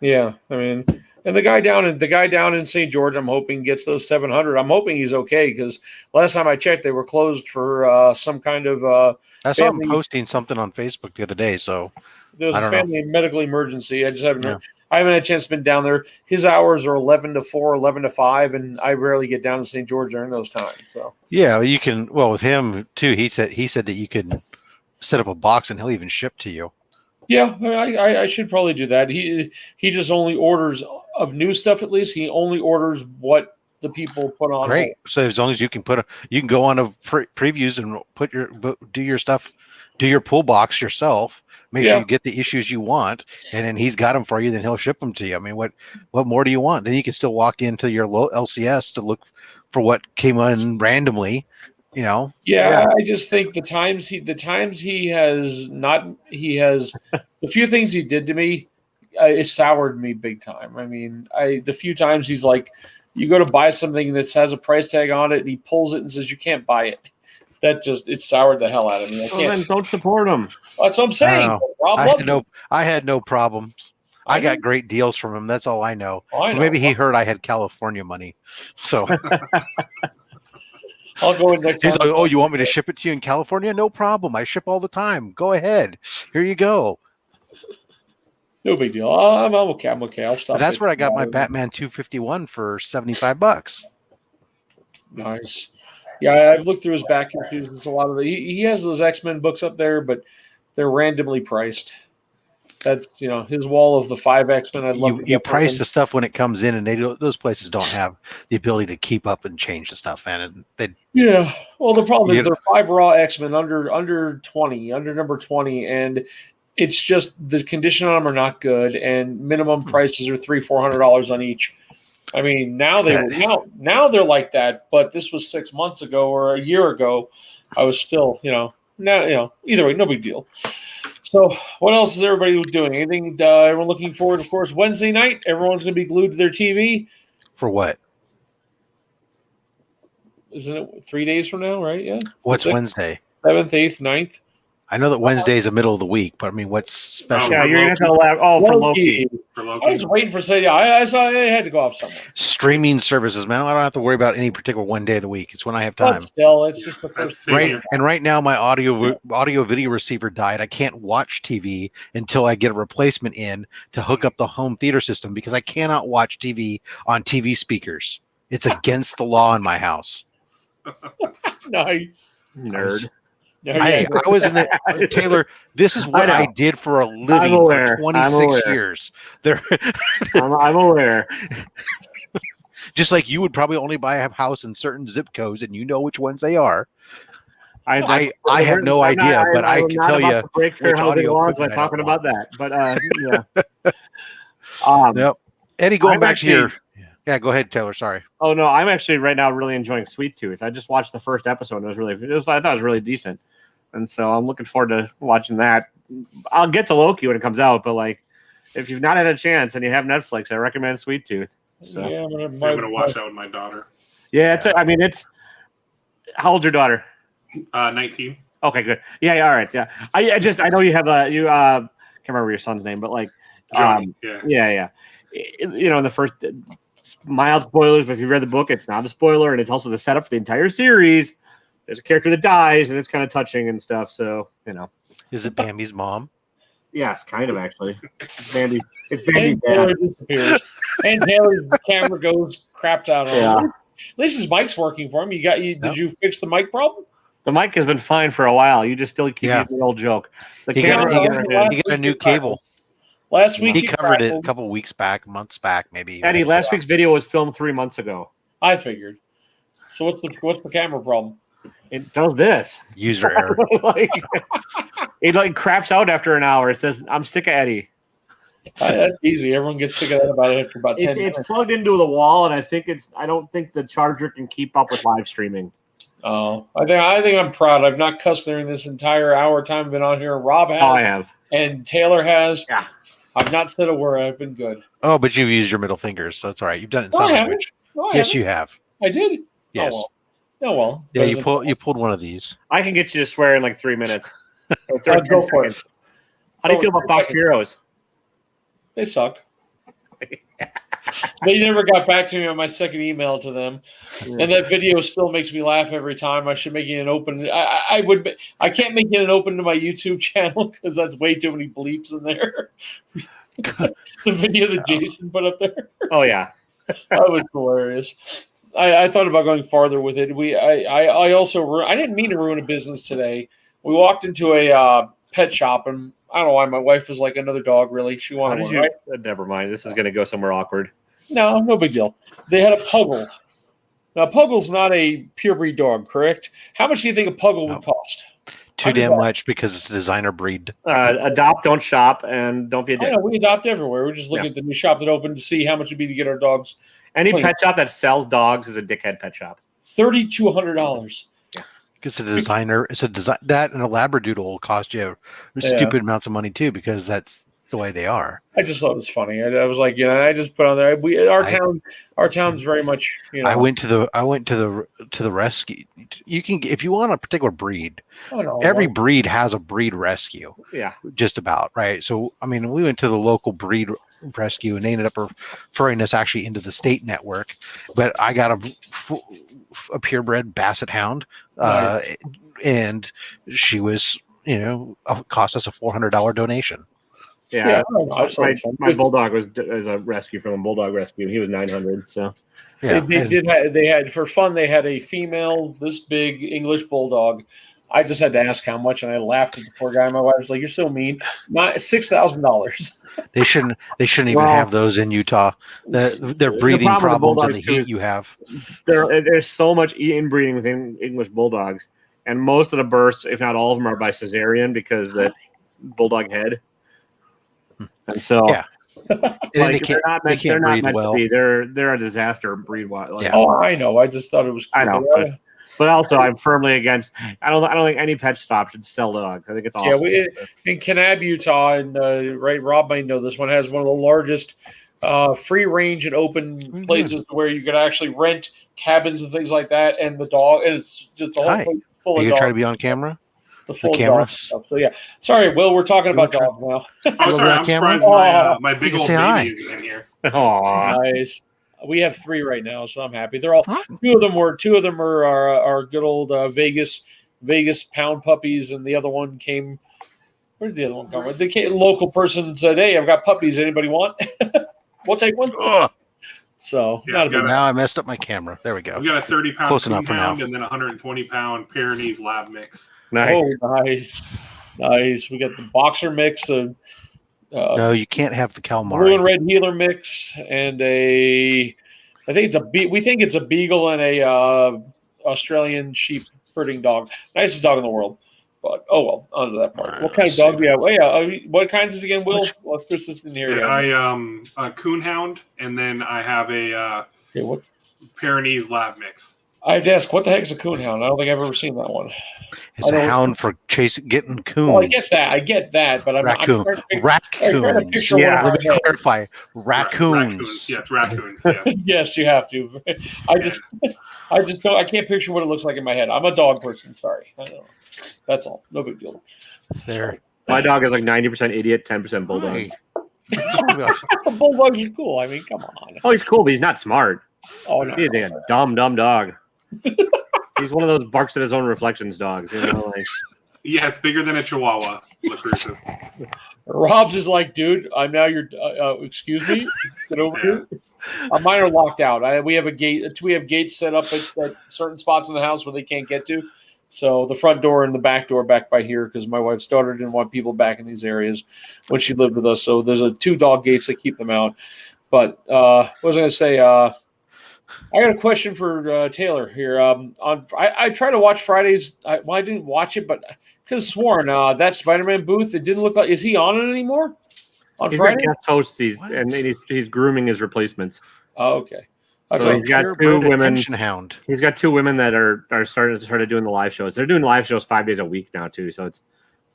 Yeah, I mean, and the guy down in St. George, I'm hoping gets those 700. I'm hoping he's okay because last time I checked, they were closed for some kind of. I saw him posting something on Facebook the other day. So there's a family medical emergency. I just haven't. Yeah. I haven't had a chance to been down there. His hours are 11 to 4, 11 to 5, and I rarely get down to St. George during those times. So yeah, you can. Well, with him too, he said that you can set up a box and he'll even ship to you. Yeah, I should probably do that. He just only orders of new stuff. At least he only orders what the people put on. Great. So as long as you can you can go on a previews and do your stuff, do your pull box yourself. Make sure you get the issues you want, and then he's got them for you. Then he'll ship them to you. I mean, what more do you want? Then you can still walk into your LCS to look for what came on randomly. Yeah, I just think the few things he did to me, it soured me big time. I mean, the few times he's like, you go to buy something that has a price tag on it, and he pulls it and says you can't buy it. That it soured the hell out of me. Then don't support him. That's what I'm saying. I had no problems. I got great deals from him. That's all I know. Maybe he heard I had California money, so. I'll go in next time. He's like, oh, you want me to ship it to you in California? No problem. I ship all the time. Go ahead. Here you go. No big deal. I'm okay. I'll stop. But that's where I got my Batman 251 for $75. Nice. Yeah, I've looked through his back issues. There's a lot of he has those X-Men books up there, but they're randomly priced. That's his wall of the 5 X-Men. I'd love you price the stuff when it comes in, and those places don't have the ability to keep up and change the stuff, and Well, the problem is they're 5 raw X-Men under 20, under number 20, and it's just the condition on them are not good, and minimum prices are $300-400 on each. I mean, now they're like that, but this was 6 months ago or a year ago. I was still, either way, no big deal. So, what else is everybody doing? Anything? Everyone looking forward? Of course, Wednesday night. Everyone's going to be glued to their TV. For what? Isn't it 3 days from now? Right? Yeah. What's Wednesday? 7th, 8th, 9th. I know that Wednesday is the middle of the week, but I mean, what's special? Yeah, you're going to have to for Loki. I was waiting for say. I saw I had to go off somewhere. Streaming services, man. I don't have to worry about any particular one day of the week. It's when I have time. But still, it's just the first right. And right now, my audio video receiver died. I can't watch TV until I get a replacement in to hook up the home theater system because I cannot watch TV on TV speakers. It's against the law in my house. Nice nerd. I was in the Taylor. This is what I did for a living for 26 years. I'm aware. Just like you would probably only buy a house in certain zip codes, and you know which ones they are. I have no idea, but I can tell you. Break fair housing laws by talking about that, but yeah. Yep. Eddie, going back to your. Yeah, go ahead, Taylor. Sorry. Oh no, I'm actually right now really enjoying Sweet Tooth. I just watched the first episode. I thought it was really decent, and so I'm looking forward to watching that. I'll get to Loki when it comes out, but like, if you've not had a chance and you have Netflix, I recommend Sweet Tooth. So. Yeah, I'm gonna watch that with my daughter. Yeah, it's. How old's your daughter? 19. Okay, good. Yeah, all right. Yeah, I know you have can't remember your son's name, but like, Johnny. yeah. In the mild spoilers, but if you read the book, it's not a spoiler, and it's also the setup for the entire series. There's a character that dies, and it's kind of touching and stuff. So Is it Bambi's mom? yes, kind of actually. It's Bambi's And dad. Taylor disappears. And Taylor's camera goes craps out on Yeah. him. At least his mic's working for him. Did you fix the mic problem? The mic has been fine for a while. You just still keep using the old joke. The He camera. got a new cable. Last week He covered it a couple weeks back, months back, maybe. Eddie, last week's video was filmed 3 months ago. I figured. So what's the camera problem? It does this. User error. It craps out after an hour. It says, "I'm sick of Eddie." That's easy. Everyone gets sick of that about it for about 10 minutes. It's plugged into the wall, and I don't think the charger can keep up with live streaming. Oh, I think I'm proud. I've not cussed during this entire hour time I've been on here. Rob has. Oh, I have. And Taylor has. Yeah. I've not said a word. I've been good. Oh, but you've used your middle fingers, so that's all right. You've done it in No, sign I haven't. language. No, I Yes, haven't. you have. I did. Yes. Oh well. Yeah, you pulled one of these. I can get you to swear in like 3 minutes. Or Go for it. How do you feel about Box Heroes? They suck. They never got back to me on my second email to them, and that video still makes me laugh every time. I should make it an open. I can't make it an open to my YouTube channel because that's way too many bleeps in there. The video that Jason put up there. Oh yeah, that was hilarious. I thought about going farther with it. I also I didn't mean to ruin a business today. We walked into a pet shop, and I don't know why my wife was like another dog. Really, she wanted one. Right? Never mind. This is going to go somewhere awkward. No big deal. They had a puggle. Now, puggle's not a purebred dog, correct? How much do you think a puggle would cost? Too damn much because it's a designer breed. Adopt, don't shop, and don't be a dick. I know, we adopt everywhere. We're just looking at the new shop that opened to see how much it'd be to get our dogs. Any pet shop that sells dogs is a dickhead pet shop. $3,200. It's a designer. It's a design that and a Labradoodle will cost you stupid amounts of money too because that's the way they are. I just thought it was funny. I was like, I just put on there. Our town's very much. I went to the rescue. You can if you want a particular breed. Every breed has a breed rescue. Yeah, just about right. So I mean, we went to the local breed rescue and they ended up referring us actually into the state network. But I got a purebred Basset Hound, and she was cost us a $400 donation. Yeah, my bulldog was as a rescue from a bulldog rescue. He was $900. So yeah, they had for fun. They had a female this big English bulldog. I just had to ask how much, and I laughed at the poor guy. My wife was like, "You're so mean." Not $6,000. They shouldn't even have those in Utah. They're breathing problems and the heat you have. There's so much inbreeding within English bulldogs, and most of the births, if not all of them, are by cesarean because the bulldog head. And so, they're not meant to be. They're a disaster breed wise. Oh, I know. I just thought it was. I know, but also I'm firmly against. I don't think any pet shop should sell dogs. I think it's awesome. Yeah, in Kanab, Utah, and right, Rob might know this one has one of the largest free range and open places where you could actually rent cabins and things like that, and the dog, and it's just a whole place full of dogs. Are you trying to be on camera? The full dog stuff. So yeah, sorry, Will. We're talking about dogs now. I'm sorry. I'm surprised my big old baby is in here. Oh, nice. We have 3 right now, so I'm happy. They're all two of them are our good old Vegas pound puppies, and the other one came. Where's the other one come? The local person said, "Hey, I've got puppies. Anybody want?" We'll take one. So now I messed up my camera. There we go. We've got a 30-pound close enough for now, and then a 120-pound Pyrenees lab mix. Nice. Oh, nice. We got the boxer mix. No, you can't have the Calamari. Blue and red healer mix, and we think it's a beagle and a Australian sheep herding dog. Nicest dog in the world. But onto that part. Right, what kind of dog do you have? Oh yeah, what kind is again, Will? Let's put this in here. Yeah, a coonhound, and then I have a Pyrenees lab mix. I have to ask, what the heck is a coonhound? I don't think I've ever seen that one. It's a hound for getting coons. Well, I get that, but I'm trying to picture let me clarify. Raccoons. Yes, raccoons. Yes. Yes, you have to. I just don't. I can't picture what it looks like in my head. I'm a dog person. Sorry. I know. That's all. No big deal. There. My dog is like 90% idiot, 10% bulldog. The bulldog is cool. I mean, come on. Oh, he's cool, but he's not smart. Oh no. He's a dumb dog. He's one of those barks at his own reflections dogs. You know, like. Yes, bigger than a Chihuahua. LaCruz. Rob's is like, dude, I'm now your. Excuse me, get over here. Mine are locked out. We have a gate. We have gates set up at certain spots in the house where they can't get to. So the front door and the back door back by here, because my wife's daughter didn't want people back in these areas when she lived with us. So there's 2 dog gates that keep them out. But what was I going to say? I got a question for Taylor here. I try to watch Fridays. I didn't watch it, but because sworn that Spider-Man booth, it didn't look like. Is he on it anymore? On He's Friday? got guest hosts, and he's grooming his replacements. Oh, okay. So he's got 2 women. Hound. He's got 2 women that are started doing the live shows. They're doing live shows 5 days a week now too. So it's,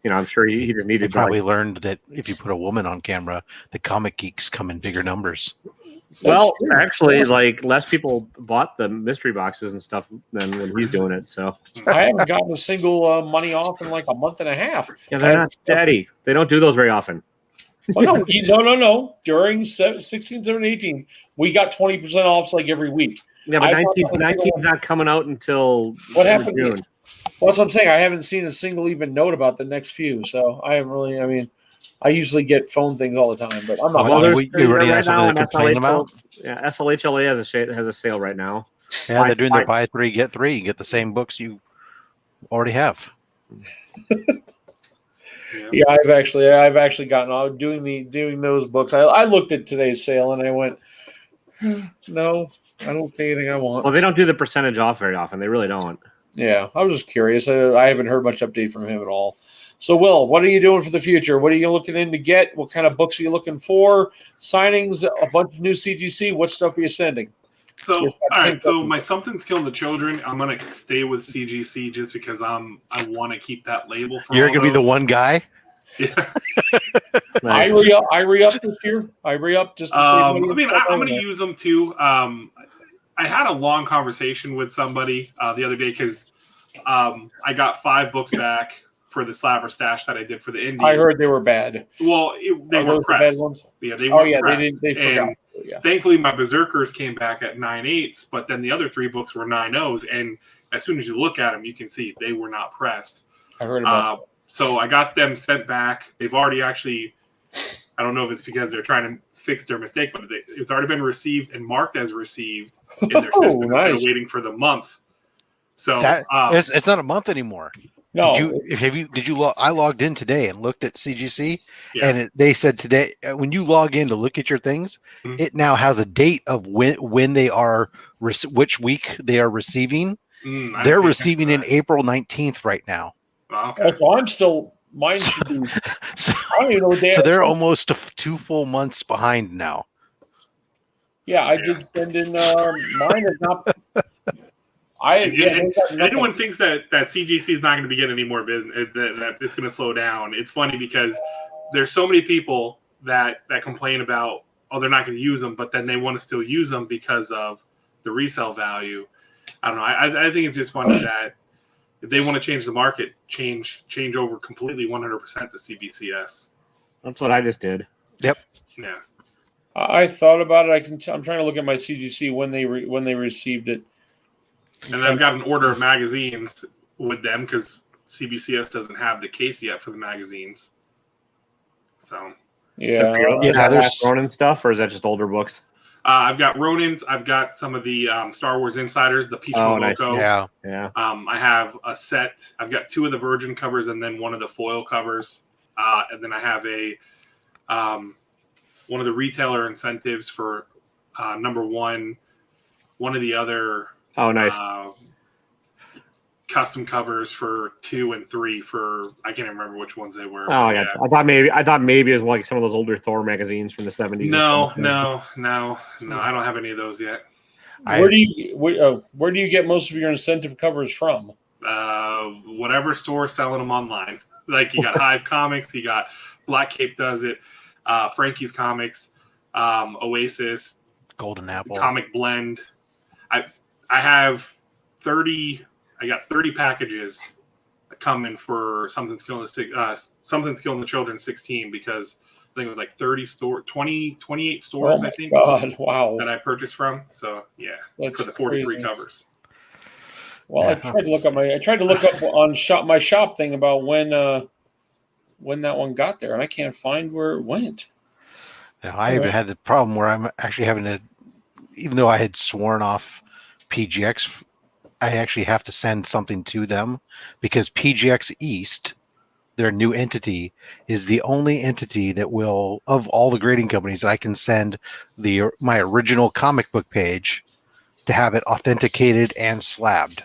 I'm sure he just needed. He probably learned that if you put a woman on camera, the comic geeks come in bigger numbers. Well, actually, like less people bought the mystery boxes and stuff than when he's doing it. So I haven't gotten a single money off in like a month and a half. yeah, they're not steady. They don't do those very often. Well, no. During 16, 17, 18, we got 20% off like every week. Yeah, but 19's not coming out until what happened? June. Well, that's what I'm saying. I haven't seen a single even note about the next few, so I haven't really. I mean, I usually get phone things all the time, but I'm not. You already have something to complain about? Yeah, SLHLA has a sale right now. Yeah, they're doing their buy 3 get 3. You get the same books you already have. Yeah, I've actually gotten out doing those books. I looked at today's sale and I went, no, I don't see anything I want. Well, they don't do the percentage off very often. They really don't. Yeah, I was just curious. I haven't heard much update from him at all. So, Will, what are you doing for the future? What are you looking in to get? What kind of books are you looking for? Signings, a bunch of new CGC. What stuff are you sending? So, all right. So, my Something's Killing the Children. I'm gonna stay with CGC just because I want to keep that label. You're gonna be the one guy. Yeah. I re-up this year. I re-up just to save money. I mean, I'm gonna use them too. I had a long conversation with somebody the other day because I got 5 books back for the Slabber stash that I did for the Indies. I heard they were bad. Well, they were pressed. Yeah, they were pressed. They forgot. Yeah. Thankfully, my Berserkers came back at 9/8, but then the other 3 books were 9/0s, and as soon as you look at them, you can see they were not pressed. I heard about that. So I got them sent back. They've already actually, I don't know if it's because they're trying to fix their mistake, but it's already been received and marked as received in their system instead of waiting for the month. So it's not a month anymore. No, I logged in today and looked at CGC, and they said today when you log in to look at your things, it now has a date of when they are which week they are receiving. They're receiving in April 19th right now. Okay. So I'm still mine should be. So, I don't even know what day. So they're almost 2 full months behind now. Yeah, I did send in mine. Is not. Anyone thinks that CGC is not going to be getting any more business, that it's going to slow down. It's funny because there's so many people that complain about, they're not going to use them, but then they want to still use them because of the resale value. I don't know. I think it's just funny that if they want to change the market, change over completely 100% to CBCS. That's what I just did. Yep. Yeah. I thought about it. I'm trying to look at my CGC when they received it. And I've got an order of magazines with them because CBCS doesn't have the case yet for the magazines. So there's Ronin stuff, or is that just older books? I've got Ronins. I've got some of the Star Wars Insiders, the Peach Loco. Nice. Yeah. I have a set. I've got 2 of the Virgin covers and then 1 of the foil covers. And then I have one of the retailer incentives for number 1. One of the other. Oh, nice. Custom covers for 2 and 3 for I can't even remember which ones they were. Oh, yeah. I thought maybe it was like some of those older Thor magazines from the 70s. No. I don't have any of those yet. Where do you get most of your incentive covers from? Whatever store selling them online. Like you got Hive Comics, you got Black Cape does it, Frankie's Comics, Oasis, Golden Apple, Comic Blend. I have 30 packages coming for Something's Killing the Children 16 because think it was like 28 stores, Oh I think, God, wow. that I purchased from. So yeah, That's for the 43 crazy. covers. Well, I tried to look up on my shop thing about when that one got there, and I can't find where it went. Now, I even had the problem where I'm actually having to, even though I had sworn off PGX, I actually have to send something to them because PGX East, their new entity, is the only entity that will, of all the grading companies, I can send my original comic book page to have it authenticated and slabbed.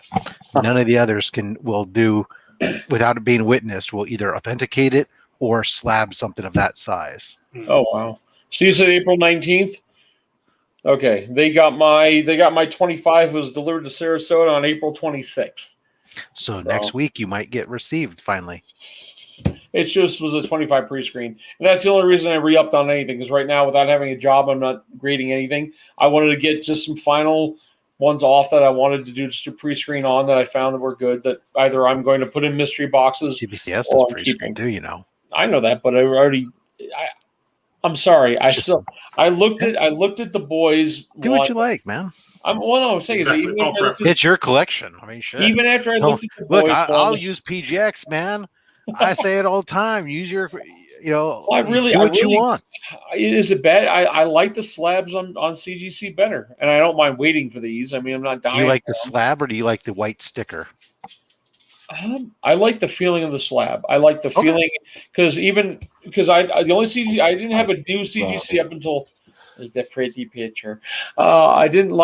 None of the others will do, without it being witnessed, will either authenticate it or slab something of that size. Oh wow! So you said April 19th. Okay, they got my 25 was delivered to Sarasota on April 26th. So next week you might get received finally. It just was a 25 pre-screen, and that's the only reason I re-upped on anything. Because right now, without having a job, I'm not grading anything. I wanted to get just some final ones off that I wanted to do just a pre-screen on that I found that were good. That either I'm going to put in mystery boxes. CBCS or is pre-screen too, you know. I know that, but I'm sorry. I looked at the boys. Do what you like, man. I'm saying Exactly. is It's your collection. I mean, shit. even after I looked at the boys. Look, I'll use PGX, man. I say it all the time. Use your, do what you want. Is it bad? I like the slabs on CGC better, and I don't mind waiting for these. I mean, I'm not dying. Do you like the slab or do you like the white sticker? I like the feeling of the slab. I like the feeling because the only CGC I didn't have a new CGC up until is that pretty picture. I didn't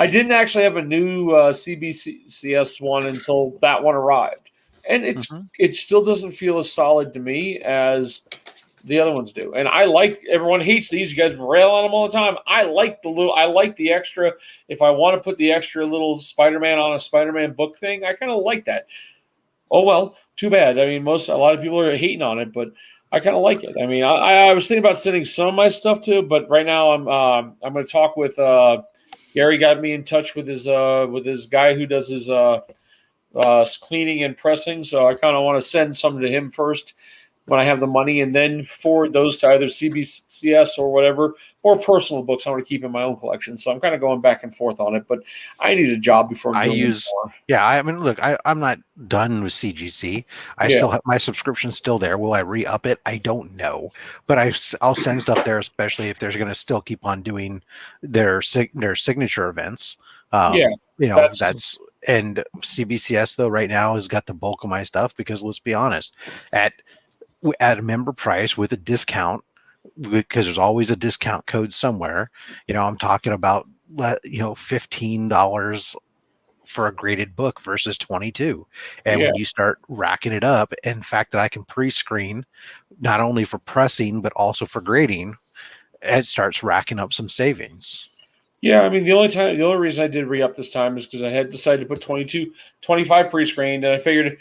didn't actually have a new CBCS one until that one arrived, and it still doesn't feel as solid to me as the other ones do. And everyone hates these. You guys rail on them all the time. I like the extra. If I want to put the extra little Spider-Man on a Spider-Man book thing, I kind of like that. Oh, well, too bad. I mean, a lot of people are hating on it, but I kind of like it. I mean, I was thinking about sending some of my stuff too, but right now I'm going to talk with Gary. Got me in touch with his guy who does his cleaning and pressing. So I kind of want to send some to him first when I have the money, and then forward those to either CBCS or whatever, or personal books I want to keep in my own collection. So I'm kind of going back and forth on it, but I need a job before I mean, look, I'm not done with CGC. I still have my subscription still there. Will I re-up it? I don't know, but I'll send stuff there, especially if they're going to still keep on doing their signature events. And CBCS though right now has got the bulk of my stuff because let's be honest, at a member price with a discount, because there's always a discount code somewhere. I'm talking about $15 for a graded book versus 22. And when you start racking it up, and the fact that I can pre-screen not only for pressing but also for grading, it starts racking up some savings. Yeah, I mean the only reason I did re-up this time is because I had decided to put 25 pre-screened, and I figured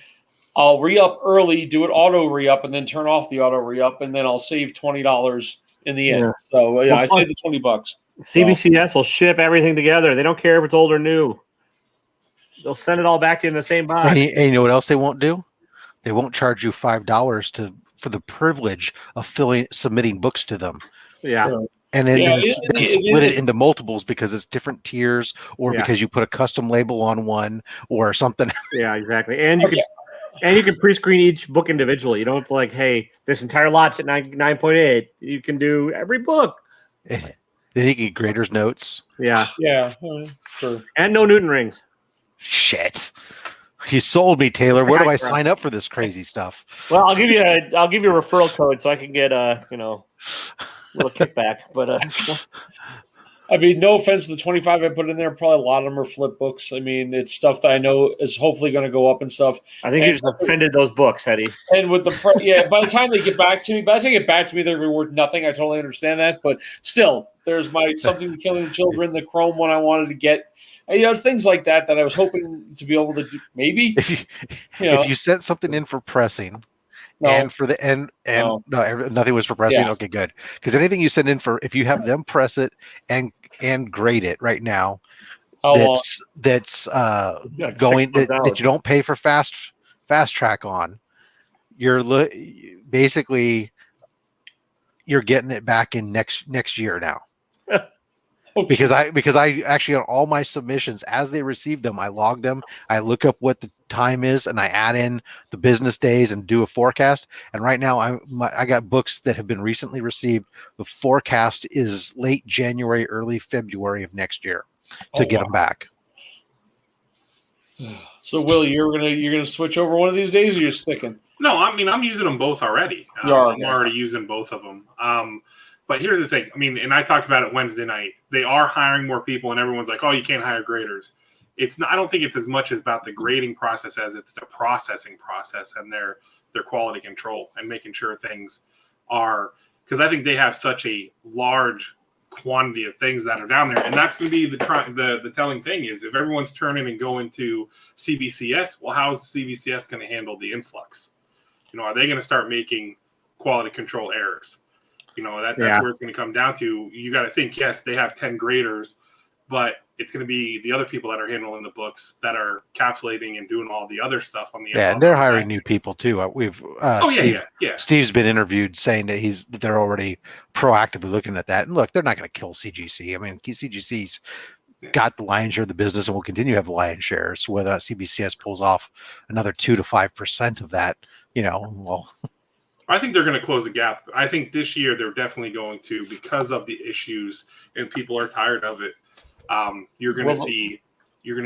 I'll re-up early, do it auto re-up, and then turn off the auto re-up, and then I'll save $20 in the end. So I saved the $20. CBCS will ship everything together. They don't care if it's old or new. They'll send it all back to you in the same box. And you know what else they won't do? They won't charge you $5 for the privilege of submitting books to them. Yeah. So, and then split it into multiples because it's different tiers, or because you put a custom label on one or something. Yeah, exactly. And you can pre-screen each book individually. You don't have to hey, this entire lot's at 9.8. You can do every book. Then you can get graders notes. Yeah. Yeah. Sure. And no Newton rings. Shit. You sold me, Taylor. Where do I sign up for this crazy stuff? Well, I'll give you a referral code so I can get a little kickback. But I mean, no offense to the 25 I put in there. Probably a lot of them are flip books. I mean, it's stuff that I know is hopefully going to go up and stuff. I think you just offended those books, Eddie. And with by the time they get back to me, they're going to be worth nothing. I totally understand that, but still, there's my Something to Killing the Children, the Chrome one I wanted to get. It's things like that I was hoping to be able to do. Maybe if you sent something in for pressing. And for the end, nothing was for pressing. Yeah. Okay, good. Because anything you send in if you have them press it and grade it right now, that's going that you don't pay for fast track on. You're basically you're getting it back in next year now. Okay. Because I actually on all my submissions as they receive them, I log them, I look up what the time is, and I add in the business days and do a forecast. And right now I got books that have been recently received. The forecast is late January, early February of next year to get them back. So, Will, you're gonna switch over one of these days, or you're sticking? No, I mean I'm using them both already. I'm already using both of them. But here's the thing. I mean, and I talked about it Wednesday night. They are hiring more people, and everyone's like, "Oh, you can't hire graders." It's not. I don't think it's as much about the grading process as it's the processing process and their quality control and making sure things are. Because I think they have such a large quantity of things that are down there, and that's going to be the telling thing is if everyone's turning and going to CBCS, well, how is CBCS going to handle the influx? Are they going to start making quality control errors? That's where it's going to come down to. You got to think, yes, they have 10 graders, but it's going to be the other people that are handling the books that are capsulating and doing all the other stuff on the and they're hiring new people too. We've Steve's been interviewed saying that they're already proactively looking at that. And look, they're not going to kill CGC. I mean, CGC's got the lion's share of the business and will continue to have the lion's share. So whether or not CBCS pulls off another 2 to 5% of that, well. I think they're going to close the gap. I think this year they're definitely going to, because of the issues and people are tired of it. You're going to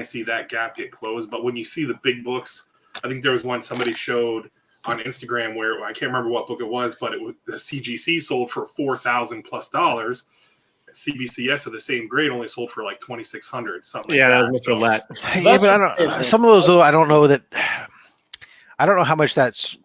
see that gap get closed. But when you see the big books, I think there was one somebody showed on Instagram where I can't remember what book it was, but it was the CGC sold for $4,000+ CBCS of the same grade only sold for like $2,600 something. Yeah, like that was Mr. Lett. Yeah, but I don't. Some of those though, I don't know how much that's.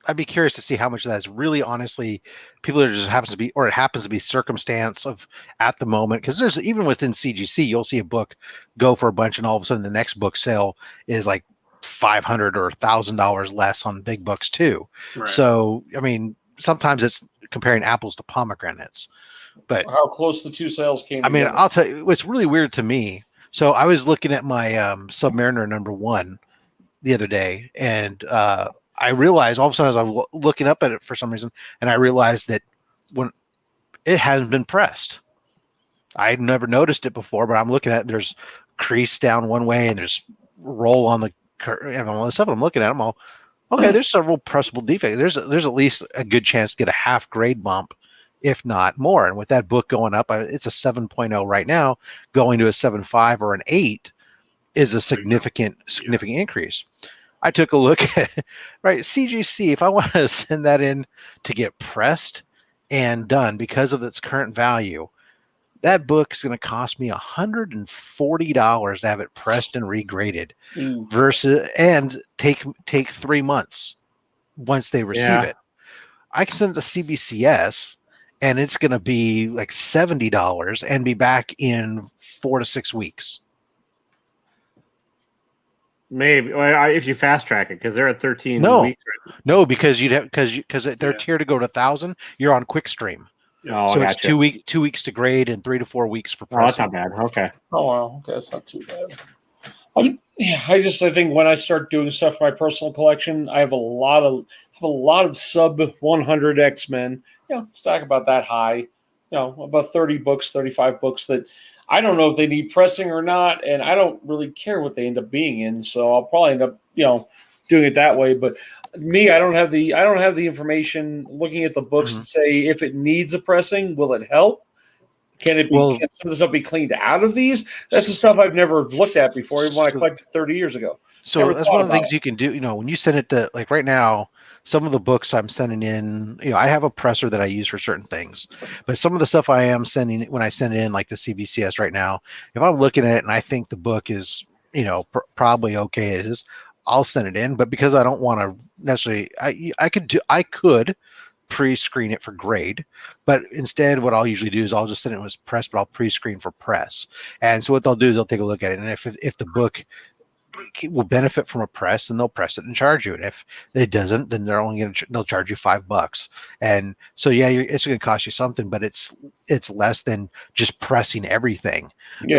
I'd be curious to see how much of that is really honestly people that just happens to be, or it happens to be circumstance of at the moment. Because there's even within CGC, you'll see a book go for a bunch, and all of a sudden the next book sale is like $500 or $1,000 less on big books too. Right. So I mean, sometimes it's comparing apples to pomegranates. But how close the two sales came. I mean, together. I'll tell you what's really weird to me. So I was looking at my Submariner #1 the other day, and I realized all of a sudden as I was looking up at it for some reason, and I realized that when it hadn't been pressed. I had never noticed it before, but I'm looking at it, there's crease down one way and there's roll on the and all this stuff. I'm looking at them all. Okay, there's several pressable defects. There's at least a good chance to get a half grade bump, if not more. And with that book going up, it's a 7.0 right now, going to a 7.5 or an 8 is a significant increase. I took a look at right CGC. If I want to send that in to get pressed and done because of its current value, that book is going to cost me $140 to have it pressed and regraded, versus and take 3 months once they receive it. I can send it to CBCS and it's going to be like $70 and be back in 4 to 6 weeks. Maybe if you fast track it, because they're at 13 weeks. Right? No, because you'd have because they're tiered to go to 1,000. You're on quick stream. Oh, so it's 2 weeks to grade and 3 to 4 weeks for pressing. Oh, that's not bad. Okay. Oh wow, okay, that's not too bad. I think when I start doing stuff for my personal collection, I have a lot of sub 100 X-Men. Stock about that high. About 30 books, 35 books that I don't know if they need pressing or not, and I don't really care what they end up being in. So I'll probably end up, doing it that way. But me, I don't have the information looking at the books to say if it needs a pressing, will it help? Can some of the stuff be cleaned out of these? That's the stuff I've never looked at before, even when I collected 30 years ago. So that's one of the things you can do. When you send it to, like right now, some of the books I'm sending in, I have a presser that I use for certain things, but some of the stuff I am sending when I send it in, like the CBCS right now, if I'm looking at it and I think the book is, probably okay, it is, I'll send it in. But because I don't want to necessarily, I could pre-screen it for grade, but instead what I'll usually do is I'll just send it as press, but I'll pre-screen for press. And so what they'll do is they'll take a look at it, and if the book will benefit from a press, and they'll press it and charge you. And if it doesn't, then they'll charge you $5. And so yeah, it's going to cost you something, but it's less than just pressing everything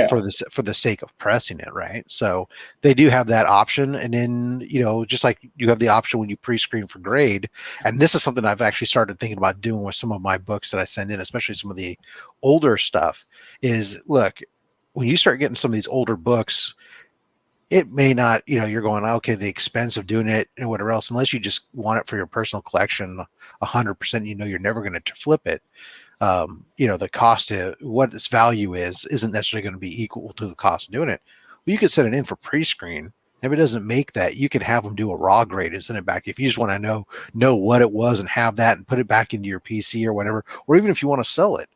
for the sake of pressing it, right? So they do have that option. And then just like you have the option when you pre-screen for grade, and this is something I've actually started thinking about doing with some of my books that I send in, especially some of the older stuff. Is look, when you start getting some of these older books, it may not, you're going, okay, the expense of doing it and whatever else, unless you just want it for your personal collection 100%, you're never going to flip it. The cost of what its value isn't necessarily going to be equal to the cost of doing it. Well, you could set it in for pre-screen. If it doesn't make that, you could have them do a raw grade and send it back. If you just want to know what it was and have that and put it back into your PC or whatever, or even if you want to sell it,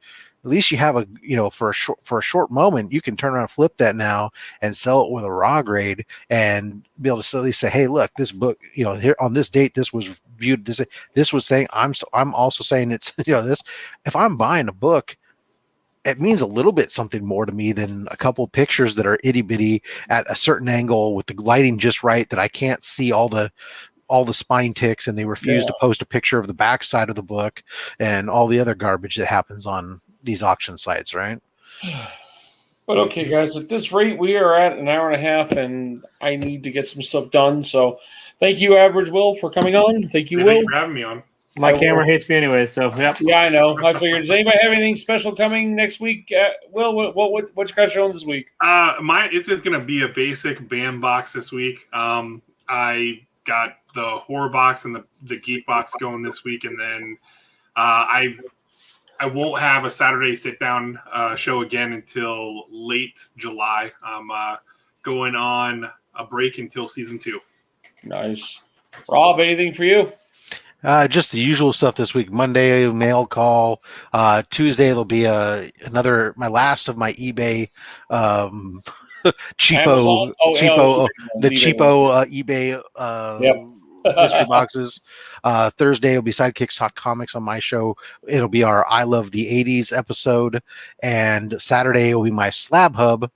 at least you have for a short moment, you can turn around and flip that now and sell it with a raw grade and be able to at least say, hey, look, this book, here on this date, this was viewed, this was saying, I'm also saying it's, this, if I'm buying a book, it means a little bit something more to me than a couple pictures that are itty bitty at a certain angle with the lighting just right that I can't see all the spine ticks, and they refuse to post a picture of the back side of the book and all the other garbage that happens on these auction sites, right? But okay, guys, at this rate, we are at an hour and a half, and I need to get some stuff done. So thank you, Average Will, for coming on. Thank you, Will. Thank you for having me on. My camera hates me anyway, so yep. Yeah, I know. I figured. Does anybody have anything special coming next week? Will, what you guys showing this week? It's just gonna be a basic BAM box this week. I got the horror box and the geek box going this week, and then I won't have a Saturday sit down show again until late July. I'm going on a break until season 2. Nice. Rob, anything for you? Just the usual stuff this week. Monday, mail call. Tuesday, it'll be my last of my eBay cheapo eBay mystery boxes. Thursday will be Sidekicks Talk Comics on my show. It'll be our I Love the 80s episode. And Saturday will be my Slab Hub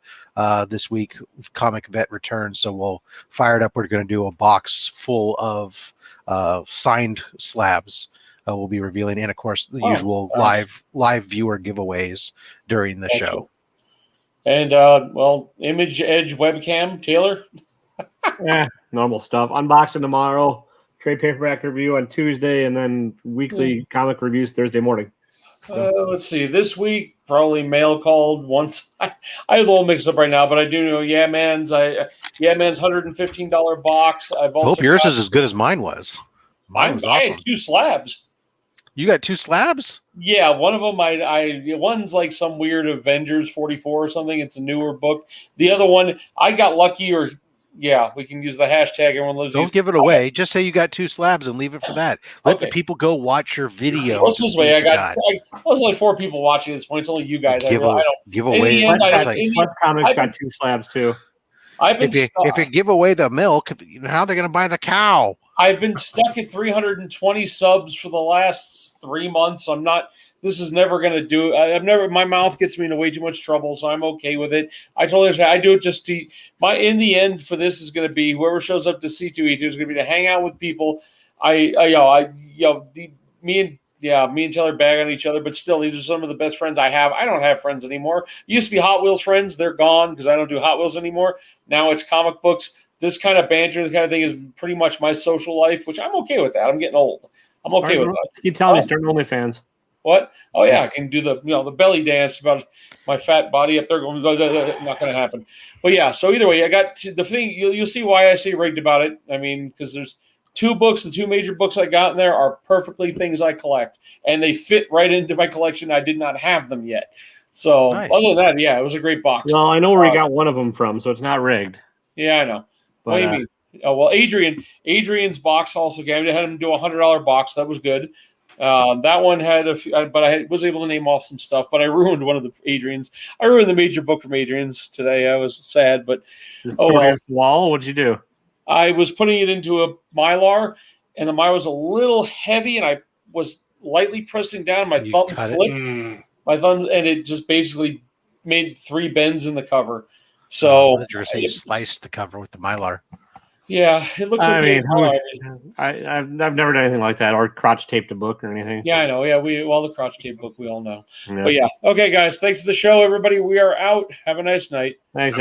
this week. Comic Vet returns, so we'll fire it up. We're going to do a box full of signed slabs. We'll be revealing, and of course the usual live viewer giveaways during the show. And Image Edge webcam, Taylor. Normal stuff. Unboxing tomorrow, trade paperback review on Tuesday, and then weekly comic reviews Thursday morning. Let's see. This week, probably mail called once. I have a little mixed up right now, but I do know Man's $115 box. I hope yours is as good as mine was. Mine was awesome. I had 2 slabs. You got 2 slabs? Yeah, one of them one's like some weird Avengers 44 or something. It's a newer book. The other one, I got lucky, or we can use the hashtag. Everyone loves. Don't give it away. Just say you got 2 slabs and leave it for that. Let the people go watch your video. Let's this way. There's only 4 people watching at this point. It's only you guys. Give away. What comics got 2 slabs too? If you give away the milk, how are they going to buy the cow? I've been stuck at 320 subs for the last 3 months. This is never going to do. My mouth gets me into way too much trouble, so I'm okay with it. I totally understand. I do it just in the end for this is going to be whoever shows up to C2E2 is going to be to hang out with people. Me and Taylor bag on each other, but still, these are some of the best friends I have. I don't have friends anymore. Used to be Hot Wheels friends. They're gone because I don't do Hot Wheels anymore. Now it's comic books. This kind of banter, this kind of thing is pretty much my social life, which I'm okay with that. I'm getting old. I'm okay with that. Keep telling me, start OnlyFans. What? Oh yeah, I can do the belly dance about my fat body up there going. Not going to happen. But yeah, so either way, I got the thing. You'll see why I say rigged about it. I mean, because there's 2 books, the 2 major books I got in there are perfectly things I collect, and they fit right into my collection. I did not have them yet. So nice. Other than that, it was a great box. Well, I know where you got one of them from, so it's not rigged. Yeah, I know. What do you mean? Adrian's box also came. I had him do a $100 box. That was good. That one had but I was able to name off some stuff. But I ruined one of the Adrian's. I ruined the major book from Adrian's today. I was sad, but wall. What'd you do? I was putting it into a Mylar, and the Mylar was a little heavy, and I was lightly pressing down. My thumb slipped. My thumb, and it just basically made 3 bends in the cover. So I thought you were saying you sliced the cover with the Mylar. yeah, it looks I okay. mean, I've never done anything like that or crotch taped a book or anything. Yeah, I know. Yeah, the crotch tape book we all know. Yeah. But yeah, okay, guys. Thanks for the show, everybody. We are out. Have a nice night. Thanks.